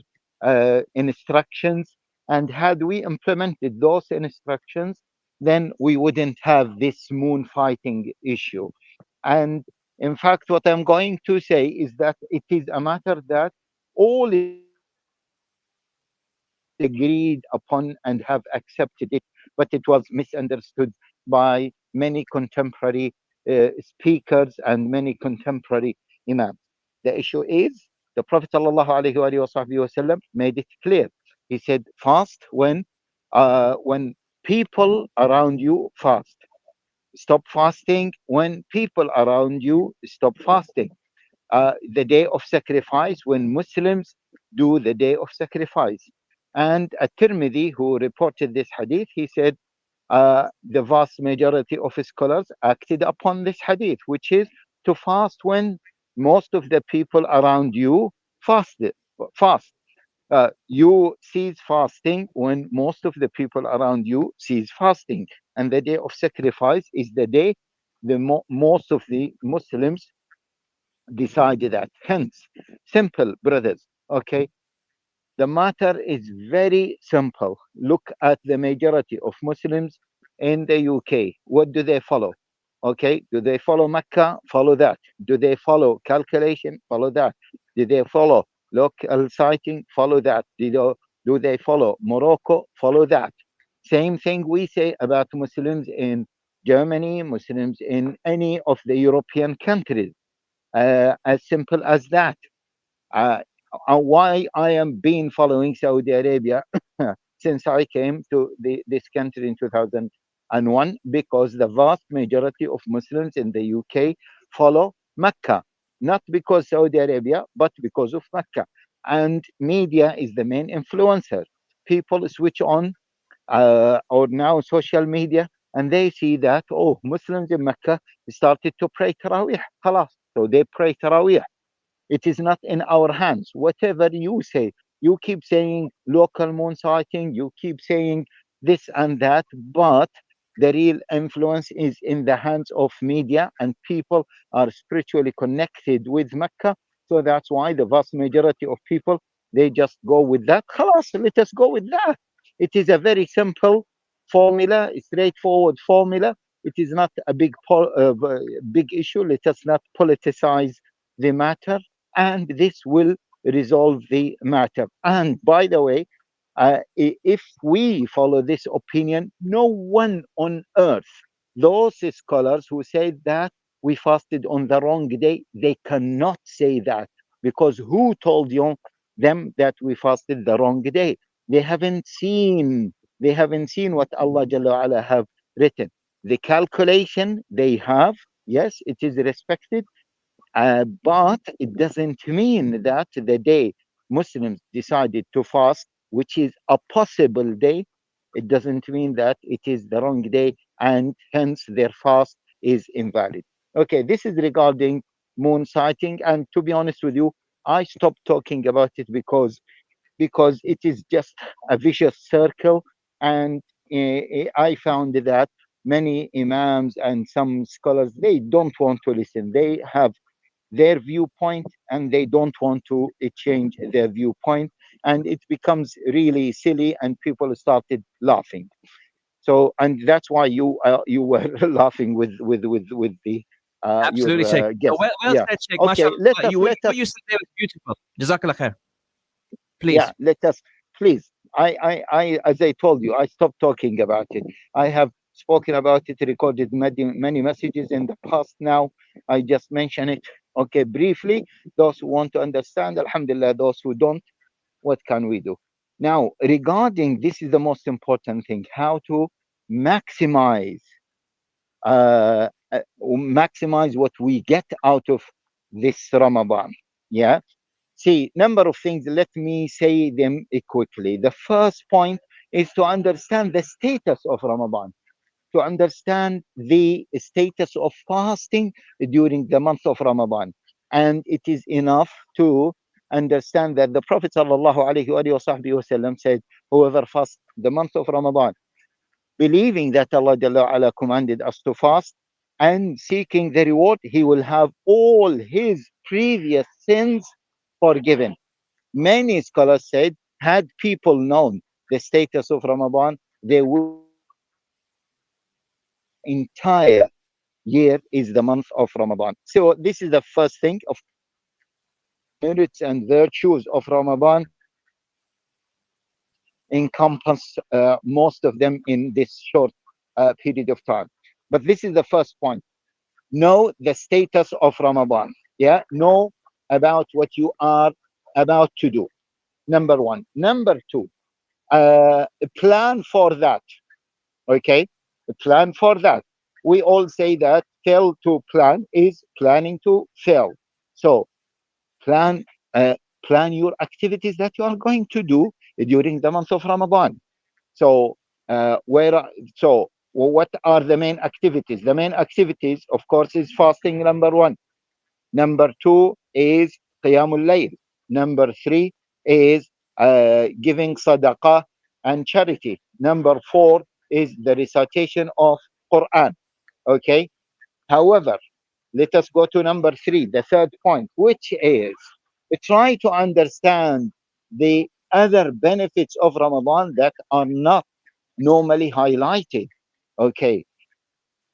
instructions. And had we implemented those instructions, then we wouldn't have this moon fighting issue. And in fact, what I'm going to say is that it is a matter that all agreed upon and have accepted it, but it was misunderstood by many contemporary speakers and many contemporary imams. The issue is the Prophet ﷺ made it clear. He said, fast when people around you fast. Stop fasting when people around you stop fasting. the day of sacrifice, when Muslims do the day of sacrifice. And At-Tirmidhi, who reported this hadith, he said the vast majority of scholars acted upon this hadith, which is to fast when most of the people around you fast. You cease fasting when most of the people around you cease fasting, and the day of sacrifice is the day most of the Muslims decided that. Hence, simple, brothers. Okay, the matter is very simple. Look at the majority of Muslims in the UK. What do they follow? Okay, do they follow Mecca? Follow that. Do they follow calculation? Follow that. Do they follow local sighting? Follow that. Do they follow Morocco? Follow that. Same thing we say about Muslims in Germany, Muslims in any of the European countries. As simple as that. Uh, why I am been following Saudi Arabia since I came to this country in 2001, because the vast majority of Muslims in the UK follow Mecca, not because Saudi Arabia, but because of Mecca. And media is the main influencer. People switch on or now social media, and they see that, oh, Muslims in Mecca started to pray Taraweeh. Khalas. So they pray Taraweeh. It is not in our hands. Whatever you say, you keep saying local moon sighting, you keep saying this and that, but the real influence is in the hands of media, and people are spiritually connected with Mecca. So that's why the vast majority of people, they just go with that. Khalas, let us go with that. It is a very simple formula, a straightforward formula. It is not a big issue. Let us not politicize the matter, and this will resolve the matter. And by the way, if we follow this opinion, no one on earth, those scholars who say that we fasted on the wrong day, they cannot say that, because who told them that we fasted the wrong day? They haven't seen what Allah Jalla wa Ala have written. The calculation they have, yes, it is respected, but it doesn't mean that the day Muslims decided to fast, which is a possible day, it doesn't mean that it is the wrong day, and hence their fast is invalid. Okay, this is regarding moon sighting, and to be honest with you, I stopped talking about it because it is just a vicious circle, and I found that many imams and some scholars, they don't want to listen. They have their viewpoint and they don't want to change their viewpoint, and it becomes really silly and people started laughing. So, and that's why you were laughing with the Absolutely, Sheikh. your guest. Well Yeah. said, Sheikh. Okay, Mashallah. let us What you said there was beautiful. Jazakallah khair. Please. Yeah, let us please. I as I told you, I stopped talking about it. I have spoken about it, recorded many messages in the past. Now I just mention it, okay, briefly. Those who want to understand, alhamdulillah. Those who don't, what can we do? Now, regarding this is the most important thing: how to maximize maximize what we get out of this Ramadan. Yeah. See, number of things. Let me say them quickly. The first point is to understand the status of Ramadan, to understand the status of fasting during the month of Ramadan. And it is enough to understand that the Prophet ﷺ said, whoever fasts the month of Ramadan, believing that Allah Jalla wa Ala commanded us to fast and seeking the reward, he will have all his previous sins forgiven. Many scholars said, had people known the status of Ramadan, they would entire year is the month of Ramadan. So this is the first thing of merits and virtues of Ramadan. Encompass most of them in this short period of time. But this is the first point. Know the status of Ramadan. Yeah, know about what you are about to do. Number one. Number two, plan for that. Okay, plan for that. We all say that fail to plan is planning to fail. So plan plan your activities that you are going to do during the month of Ramadan. So so what are the main activities? The main activities, of course, is fasting, number one. Number two is Qiyamul Layl. Number three is giving sadaqah and charity. Number four is the recitation of Quran. Okay. However, let us go to number three, the third point, which is try to understand the other benefits of Ramadan that are not normally highlighted. Okay.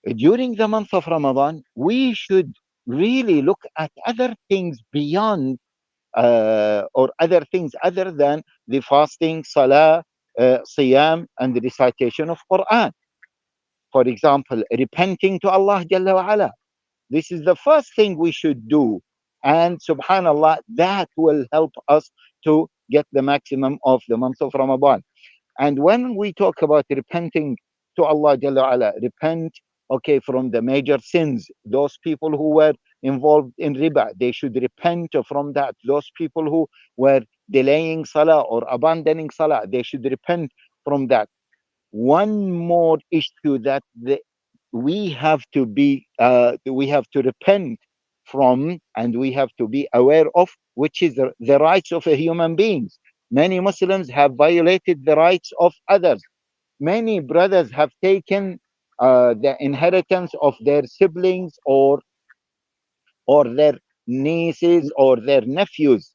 During the month of Ramadan, we should really look at other things beyond or other things other than the fasting, salah, siyam, and the recitation of Quran. For example, repenting to Allah Jalla wa Ala. This is the first thing we should do. And subhanallah, that will help us to get the maximum of the month of Ramadan. And when we talk about repenting to Allah Jalla Ala, repent, okay, from the major sins. Those people who were involved in riba, they should repent from that. Those people who were delaying salah or abandoning salah, they should repent from that. One more issue that we have to repent from, and we have to be aware of, which is the rights of human beings. Many Muslims have violated the rights of others. Many brothers have taken the inheritance of their siblings or their nieces or their nephews.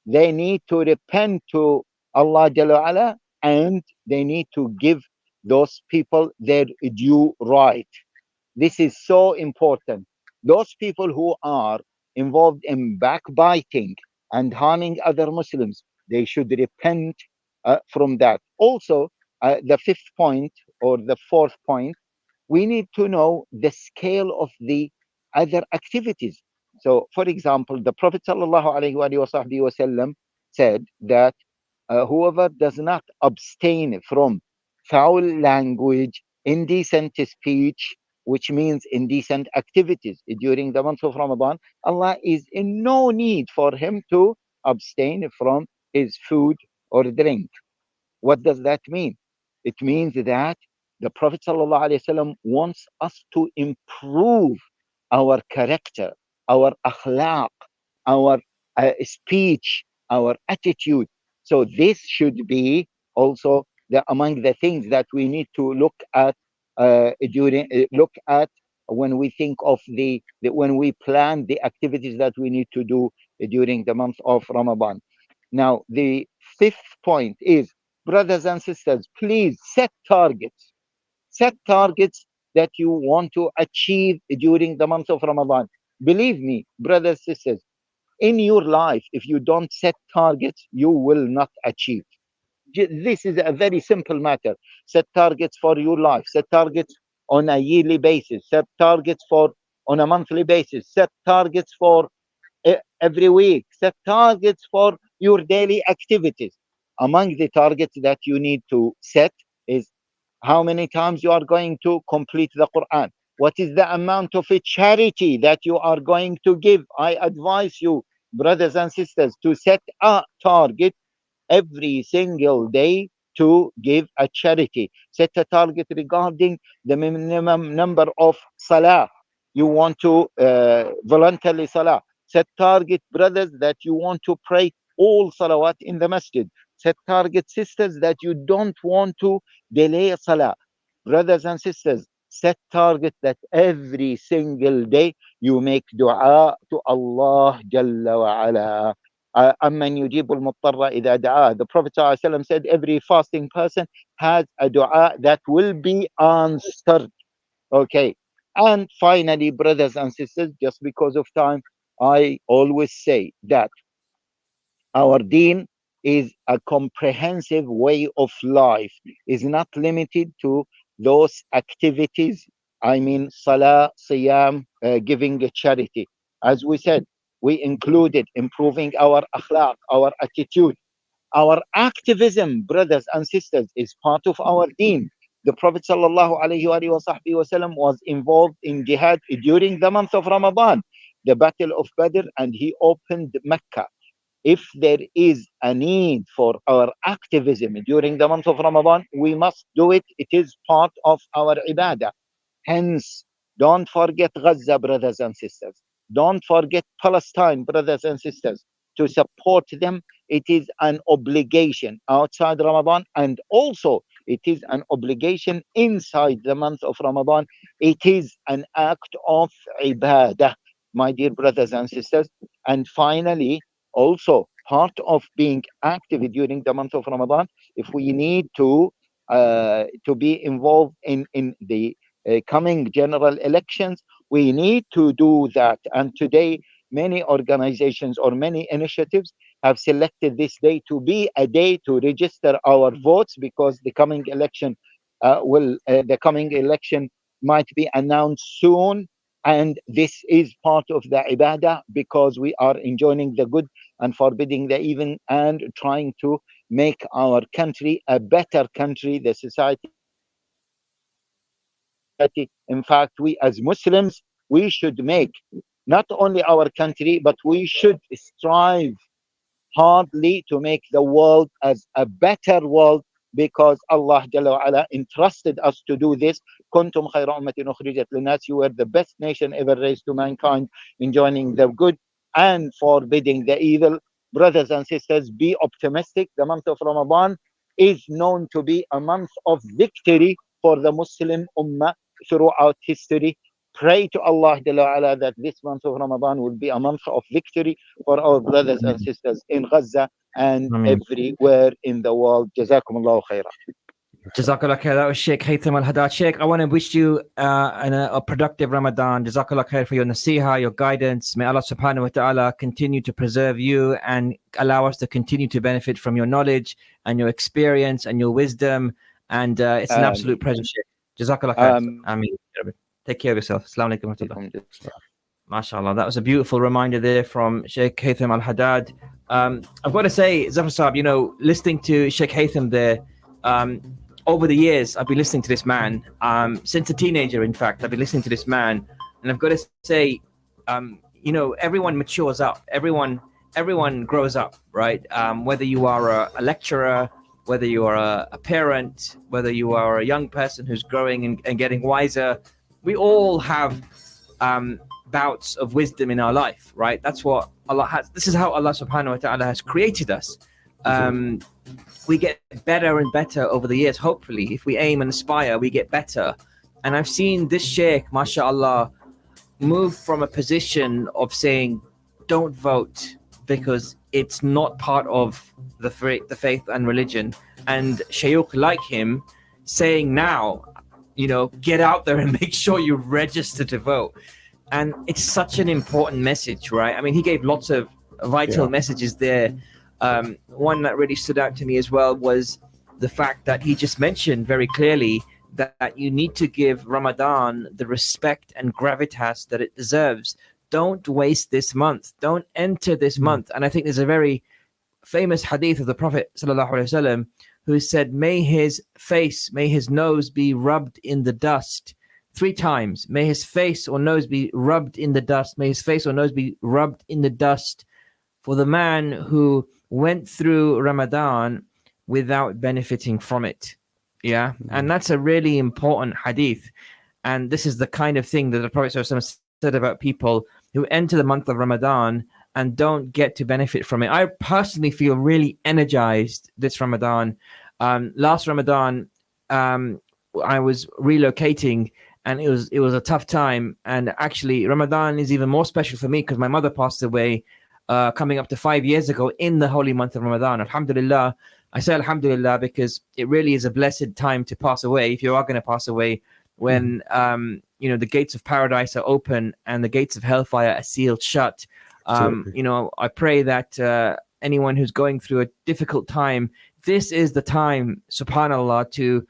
They need to repent to Allah Jalla wa Ala, and they need to give those people their due right. This is so important. Those people who are involved in backbiting and harming other Muslims, they should repent from that. Also, the fifth point or the fourth point, we need to know the scale of the other activities. So, for example, the Prophet ﷺ said that whoever does not abstain from foul language, indecent speech, which means indecent activities during the month of Ramadan, Allah is in no need for him to abstain from his food or drink. What does that mean? It means that the Prophet ﷺ wants us to improve our character, our akhlaq, our speech, our attitude. So this should be also among the things that we need to look at when we think of when we plan the activities that we need to do during the month of Ramadan. Now, the fifth point is, brothers and sisters, please set targets. Set targets that you want to achieve during the month of Ramadan. Believe me, brothers and sisters, in your life, if you don't set targets, you will not achieve. This is a very simple matter. Set targets for your life. Set targets on a yearly basis. Set targets on a monthly basis. Set targets for every week. Set targets for your daily activities. Among the targets that you need to set is how many times you are going to complete the Quran. What is the amount of a charity that you are going to give? I advise you, brothers and sisters, to set a target every single day to give a charity. Set a target regarding the minimum number of salah you want to voluntarily salah. Set target, brothers, that you want to pray all salawat in the masjid. Set target, sisters, that you don't want to delay salah. Brothers and sisters, set target that every single day you make dua to Allah Jalla wa Ala. أَمَّنْ يُجِيبُ الْمُضْطَرَّ إِذَا دَعَاهُ. The Prophet ﷺ said every fasting person has a dua that will be answered. Okay. And finally, brothers and sisters, just because of time, I always say that our deen is a comprehensive way of life, is not limited to those activities. I mean, salah, siyam, giving a charity. As we said, we included improving our akhlaq, our attitude, our activism, brothers and sisters, is part of our deen. The Prophet ﷺ was involved in jihad during the month of Ramadan. the Battle of Badr, and he opened Mecca. If there is a need for our activism during the month of Ramadan, we must do it. It is part of our ibadah. Hence, don't forget Gaza, brothers and sisters. Don't forget Palestine, brothers and sisters. To support them, it is an obligation outside Ramadan, and also it is an obligation inside the month of Ramadan. It is an act of ibadah, my dear brothers and sisters. And finally, also part of being active during the month of Ramadan, if we need to be involved in the coming general elections, we need to do that. And today, many organizations or many initiatives have selected this day to be a day to register our votes, because the coming election might be announced soon. And this is part of the ibadah, because we are enjoining the good and forbidding the evil, and trying to make our country a better country, the society. In fact, we as Muslims, we should make not only our country, but we should strive hardly to make the world as a better world, because Allah Jalla wa Ala entrusted us to do this. Kuntum khayra ummatin ukhrijat linnas, you were the best nation ever raised to mankind, enjoining the good and forbidding the evil. Brothers and sisters, be optimistic. The month of Ramadan is known to be a month of victory for the Muslim Ummah throughout history. Pray to Allah Jalla wa Ala that this month of Ramadan will be a month of victory for our brothers and sisters in Gaza and everywhere in the world. Jazakumullahu khairah. Jazakallah khair. That was Sheikh Haytham Al Haddad. Sheikh, I want to wish you a productive Ramadan. Jazakallah khair for your nasiha, your guidance. May Allah subhanahu wa ta'ala continue to preserve you and allow us to continue to benefit from your knowledge and your experience and your wisdom. And it's an absolute pleasure, Sheikh. Jazakallah khair. Ameen. Take care of yourself. Assalamu alaikum wa rahmatullah. MashaAllah. That was a beautiful reminder there from Sheikh Haytham Al Haddad. I've got to say, Zafar Saab, listening to Sheikh Haytham there, over the years, I've been listening to this man. Since a teenager, in fact, I've been listening to this man. And I've got to say, everyone matures up. Everyone grows up, right? Whether you are a lecturer, whether you are a parent, whether you are a young person who's growing and getting wiser, we all have bouts of wisdom in our life, right? That's what Allah has. This is how Allah subhanahu wa ta'ala has created us. We get better and better over the years. Hopefully, if we aim and aspire, we get better. And I've seen this sheikh, mashallah, move from a position of saying, don't vote because it's not part of the faith and religion. And shaykh like him saying now, get out there and make sure you register to vote. And it's such an important message, right? I mean, he gave lots of vital messages there. One that really stood out to me as well was the fact that he just mentioned very clearly that you need to give Ramadan the respect and gravitas that it deserves. Don't waste this month. Don't enter this month. And I think there's a very famous hadith of the Prophet ﷺ who said, may his face, may his nose be rubbed in the dust 3 times. May his face or nose be rubbed in the dust. May his face or nose be rubbed in the dust for the man who went through Ramadan without benefiting from it. Yeah. And that's a really important hadith. And this is the kind of thing that the Prophet ﷺ said about people who enter the month of Ramadan and don't get to benefit from it. I personally feel really energized this Ramadan. Last Ramadan, I was relocating and it was a tough time. And actually Ramadan is even more special for me because my mother passed away coming up to 5 years ago in the holy month of Ramadan. Alhamdulillah. I say Alhamdulillah because it really is a blessed time to pass away. If you are going to pass away, when the gates of paradise are open and the gates of hellfire are sealed shut. I pray that anyone who's going through a difficult time, this is the time, subhanallah, to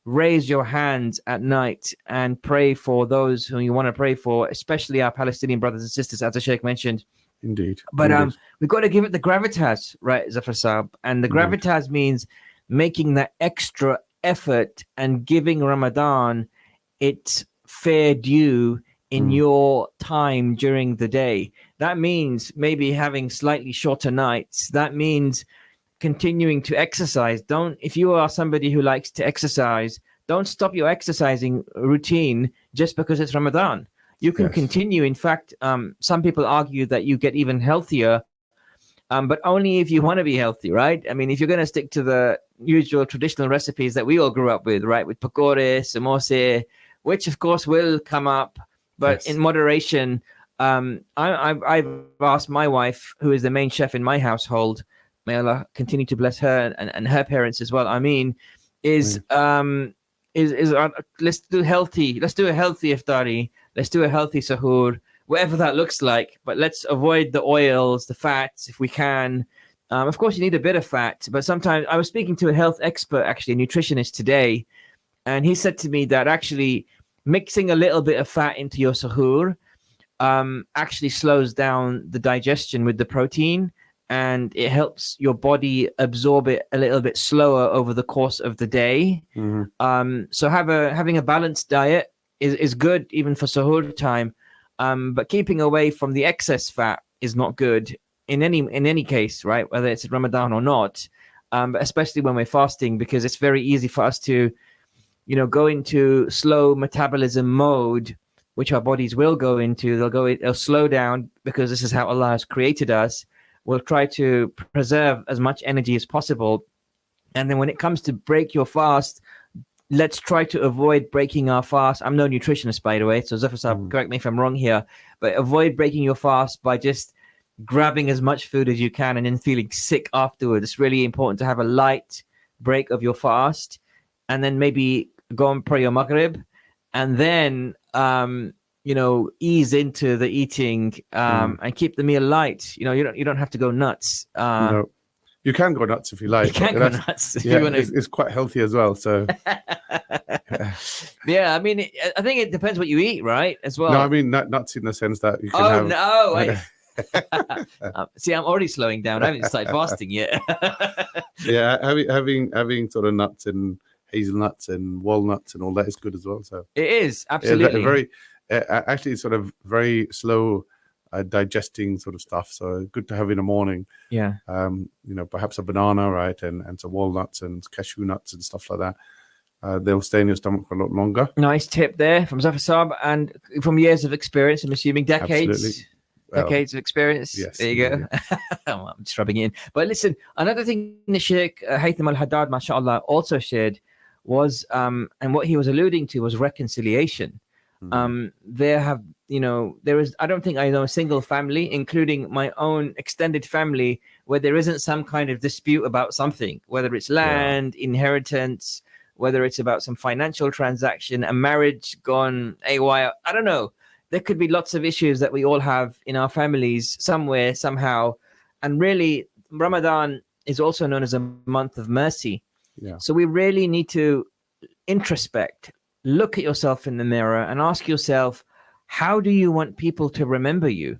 raise your hands at night and pray for those who you want to pray for, especially our Palestinian brothers and sisters, as the Sheikh mentioned. Indeed. But we've got to give it the gravitas, right, Zafar Saab? And the gravitas means making that extra effort and giving Ramadan its fair due in your time during the day. That means maybe having slightly shorter nights. That means continuing to exercise. If you are somebody who likes to exercise, don't stop your exercising routine just because it's Ramadan. You can continue. In fact, some people argue that you get even healthier, but only if you want to be healthy, right? I mean, if you're going to stick to the usual traditional recipes that we all grew up with, right? With pakore, samosa, which of course will come up, but in moderation. I've asked my wife, who is the main chef in my household, may Allah continue to bless her and her parents as well. I mean, let's do healthy. Let's do a healthy iftari. Let's do a healthy sahur, whatever that looks like. But let's avoid the oils, the fats, if we can. Of course, you need a bit of fat, but sometimes I was speaking to a health expert, actually a nutritionist today, and he said to me that actually mixing a little bit of fat into your sahur actually slows down the digestion with the protein, and it helps your body absorb it a little bit slower over the course of the day. So having a balanced diet is good even for sahur time, but keeping away from the excess fat is not good in any case, right? Whether it's Ramadan or not, but especially when we're fasting, because it's very easy for us to, go into slow metabolism mode, which our bodies will go into. They'll slow down because this is how Allah has created us. We'll try to preserve as much energy as possible. And then when it comes to break your fast, let's try to avoid breaking our fast. I'm no nutritionist, by the way, so Zafar Saab, correct me if I'm wrong here, but avoid breaking your fast by just grabbing as much food as you can and then feeling sick afterwards. It's really important to have a light break of your fast, and then maybe go and pray your Maghrib, and then ease into the eating and keep the meal light. You don't have to go nuts. No, you can go nuts if you like. You can go nuts if you want to. It's quite healthy as well. So yeah, I mean, I think it depends what you eat, right? As well. No, I mean nuts in the sense that you can See, I'm already slowing down. I haven't started fasting yet. Yeah, having sort of nuts and hazelnuts and walnuts and all that is good as well. So it is absolutely very actually sort of very slow digesting sort of stuff. So good to have in the morning. Yeah. Perhaps a banana, right, and some walnuts and cashew nuts and stuff like that. They'll stay in your stomach for a lot longer. Nice tip there from Zafar Saab, and from years of experience, I'm assuming decades. Absolutely. Decades of experience. Yes. There you go. I'm just rubbing it in. But listen, another thing the Sheikh Haytham al-Haddad, mashallah, also shared was, and what he was alluding to was reconciliation. There is, I don't think I know a single family, including my own extended family, where there isn't some kind of dispute about something, whether it's land, inheritance, whether it's about some financial transaction, a marriage gone AY. I don't know. There could be lots of issues that we all have in our families somewhere, somehow. And really, Ramadan is also known as a month of mercy. Yeah. So we really need to introspect, look at yourself in the mirror and ask yourself, how do you want people to remember you?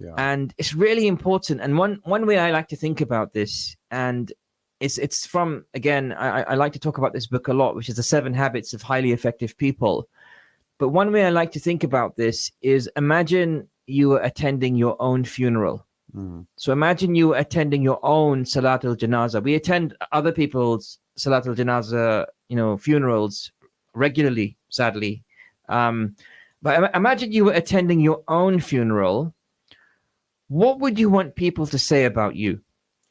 Yeah. And it's really important. And one way I like to think about this, and it's from, again, I like to talk about this book a lot, which is The 7 Habits of Highly Effective People. But one way I like to think about this is, imagine you were attending your own funeral. So imagine you were attending your own Salatul Janazah. We attend other people's Salatul Janazah, funerals regularly, sadly. But imagine you were attending your own funeral. What would you want people to say about you?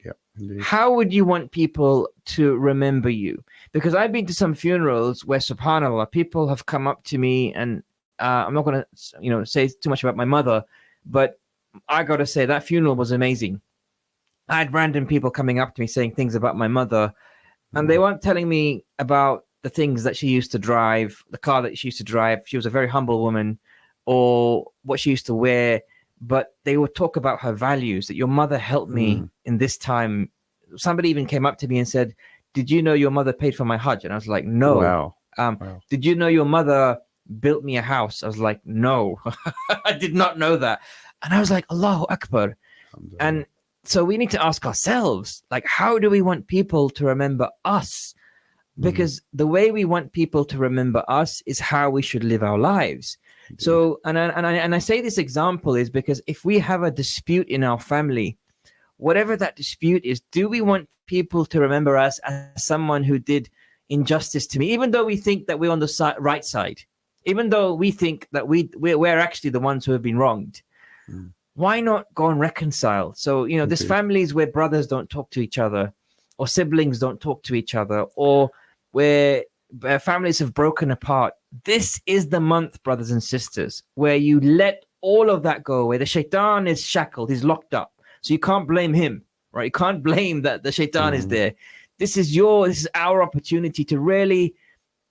Yeah, indeed. How would you want people to remember you? Because I've been to some funerals where, subhanAllah, people have come up to me, and I'm not going to, say too much about my mother, but I got to say that funeral was amazing. I had random people coming up to me saying things about my mother, and they weren't telling me about the things that she used to drive, the car that she used to drive. She was a very humble woman, or what she used to wear, but they would talk about her values, that your mother helped me in this time. Somebody even came up to me and said, did you know your mother paid for my Hajj? And I was like, no. Wow. Did you know your mother built me a house? I was like, no, I did not know that. And I was like, Allahu Akbar. And so we need to ask ourselves, like, how do we want people to remember us? because the way we want people to remember us is how we should live our lives. So, and I say this example is because if we have a dispute in our family, whatever that dispute is, do we want people to remember us as someone who did injustice to me, even though we think that we're on the right side, even though we think that we're actually the ones who have been wronged? Why not go and reconcile? So, you know, there's families where brothers don't talk to each other, or siblings don't talk to each other, or where families have broken apart. This is the month, brothers and sisters, where you let all of that go away. The shaitan is shackled, he's locked up. So you can't blame him, right? You can't blame that the shaitan is there. This is our opportunity to really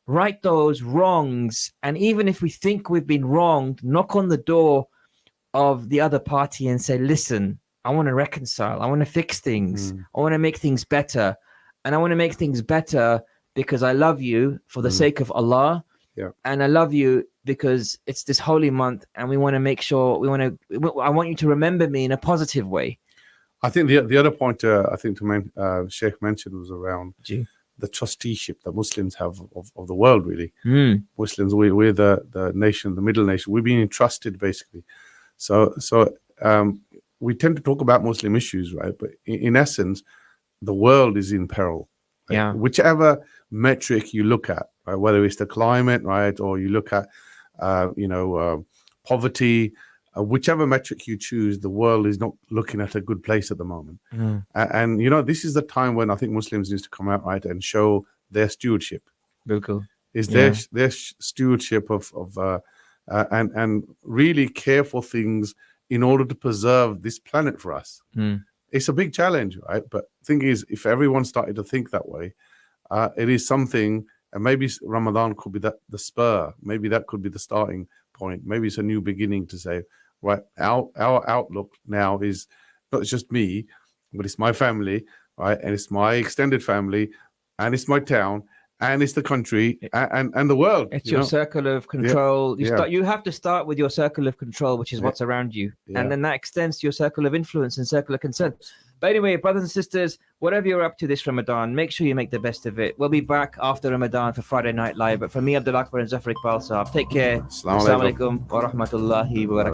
right those wrongs. And even if we think we've been wronged, knock on the door of the other party and say, listen, I want to reconcile. I want to fix things. I want to make things better. And I want to make things better because I love you for the sake of Allah. And I love you because it's this holy month, and we want to make sure I want you to remember me in a positive way. I think the other point I think Sheikh mentioned was around the trusteeship that Muslims have of the world, really. Muslims, we're the nation, the middle nation. We're being entrusted, basically. So we tend to talk about Muslim issues, right? But in essence, the world is in peril. Right? Whichever metric you look at, right? Whether it's the climate, right, or you look at, poverty, whichever metric you choose, the world is not looking at a good place at the moment. And this is the time when I think Muslims need to come out, right, and show their stewardship. Is their stewardship of and really care for things in order to preserve this planet for us. It's a big challenge, right? But the thing is, if everyone started to think that way, it is something, and maybe Ramadan could be the spur. Maybe that could be the starting point. Maybe it's a new beginning to say, right, our outlook now is not just me, but it's my family, right? And it's my extended family, and it's my town, and it's the country, and the world. It's your circle of control. You have to start with your circle of control, which is what's around you. And then that extends to your circle of influence and circle of concern. But anyway, brothers and sisters, whatever you're up to this Ramadan, make sure you make the best of it. We'll be back after Ramadan for Friday Night Live. But for me, Abdul Akbar and Zafar Iqbal Saab, take care. Assalamu alaikum wa rahmatullahi wa barakatuh.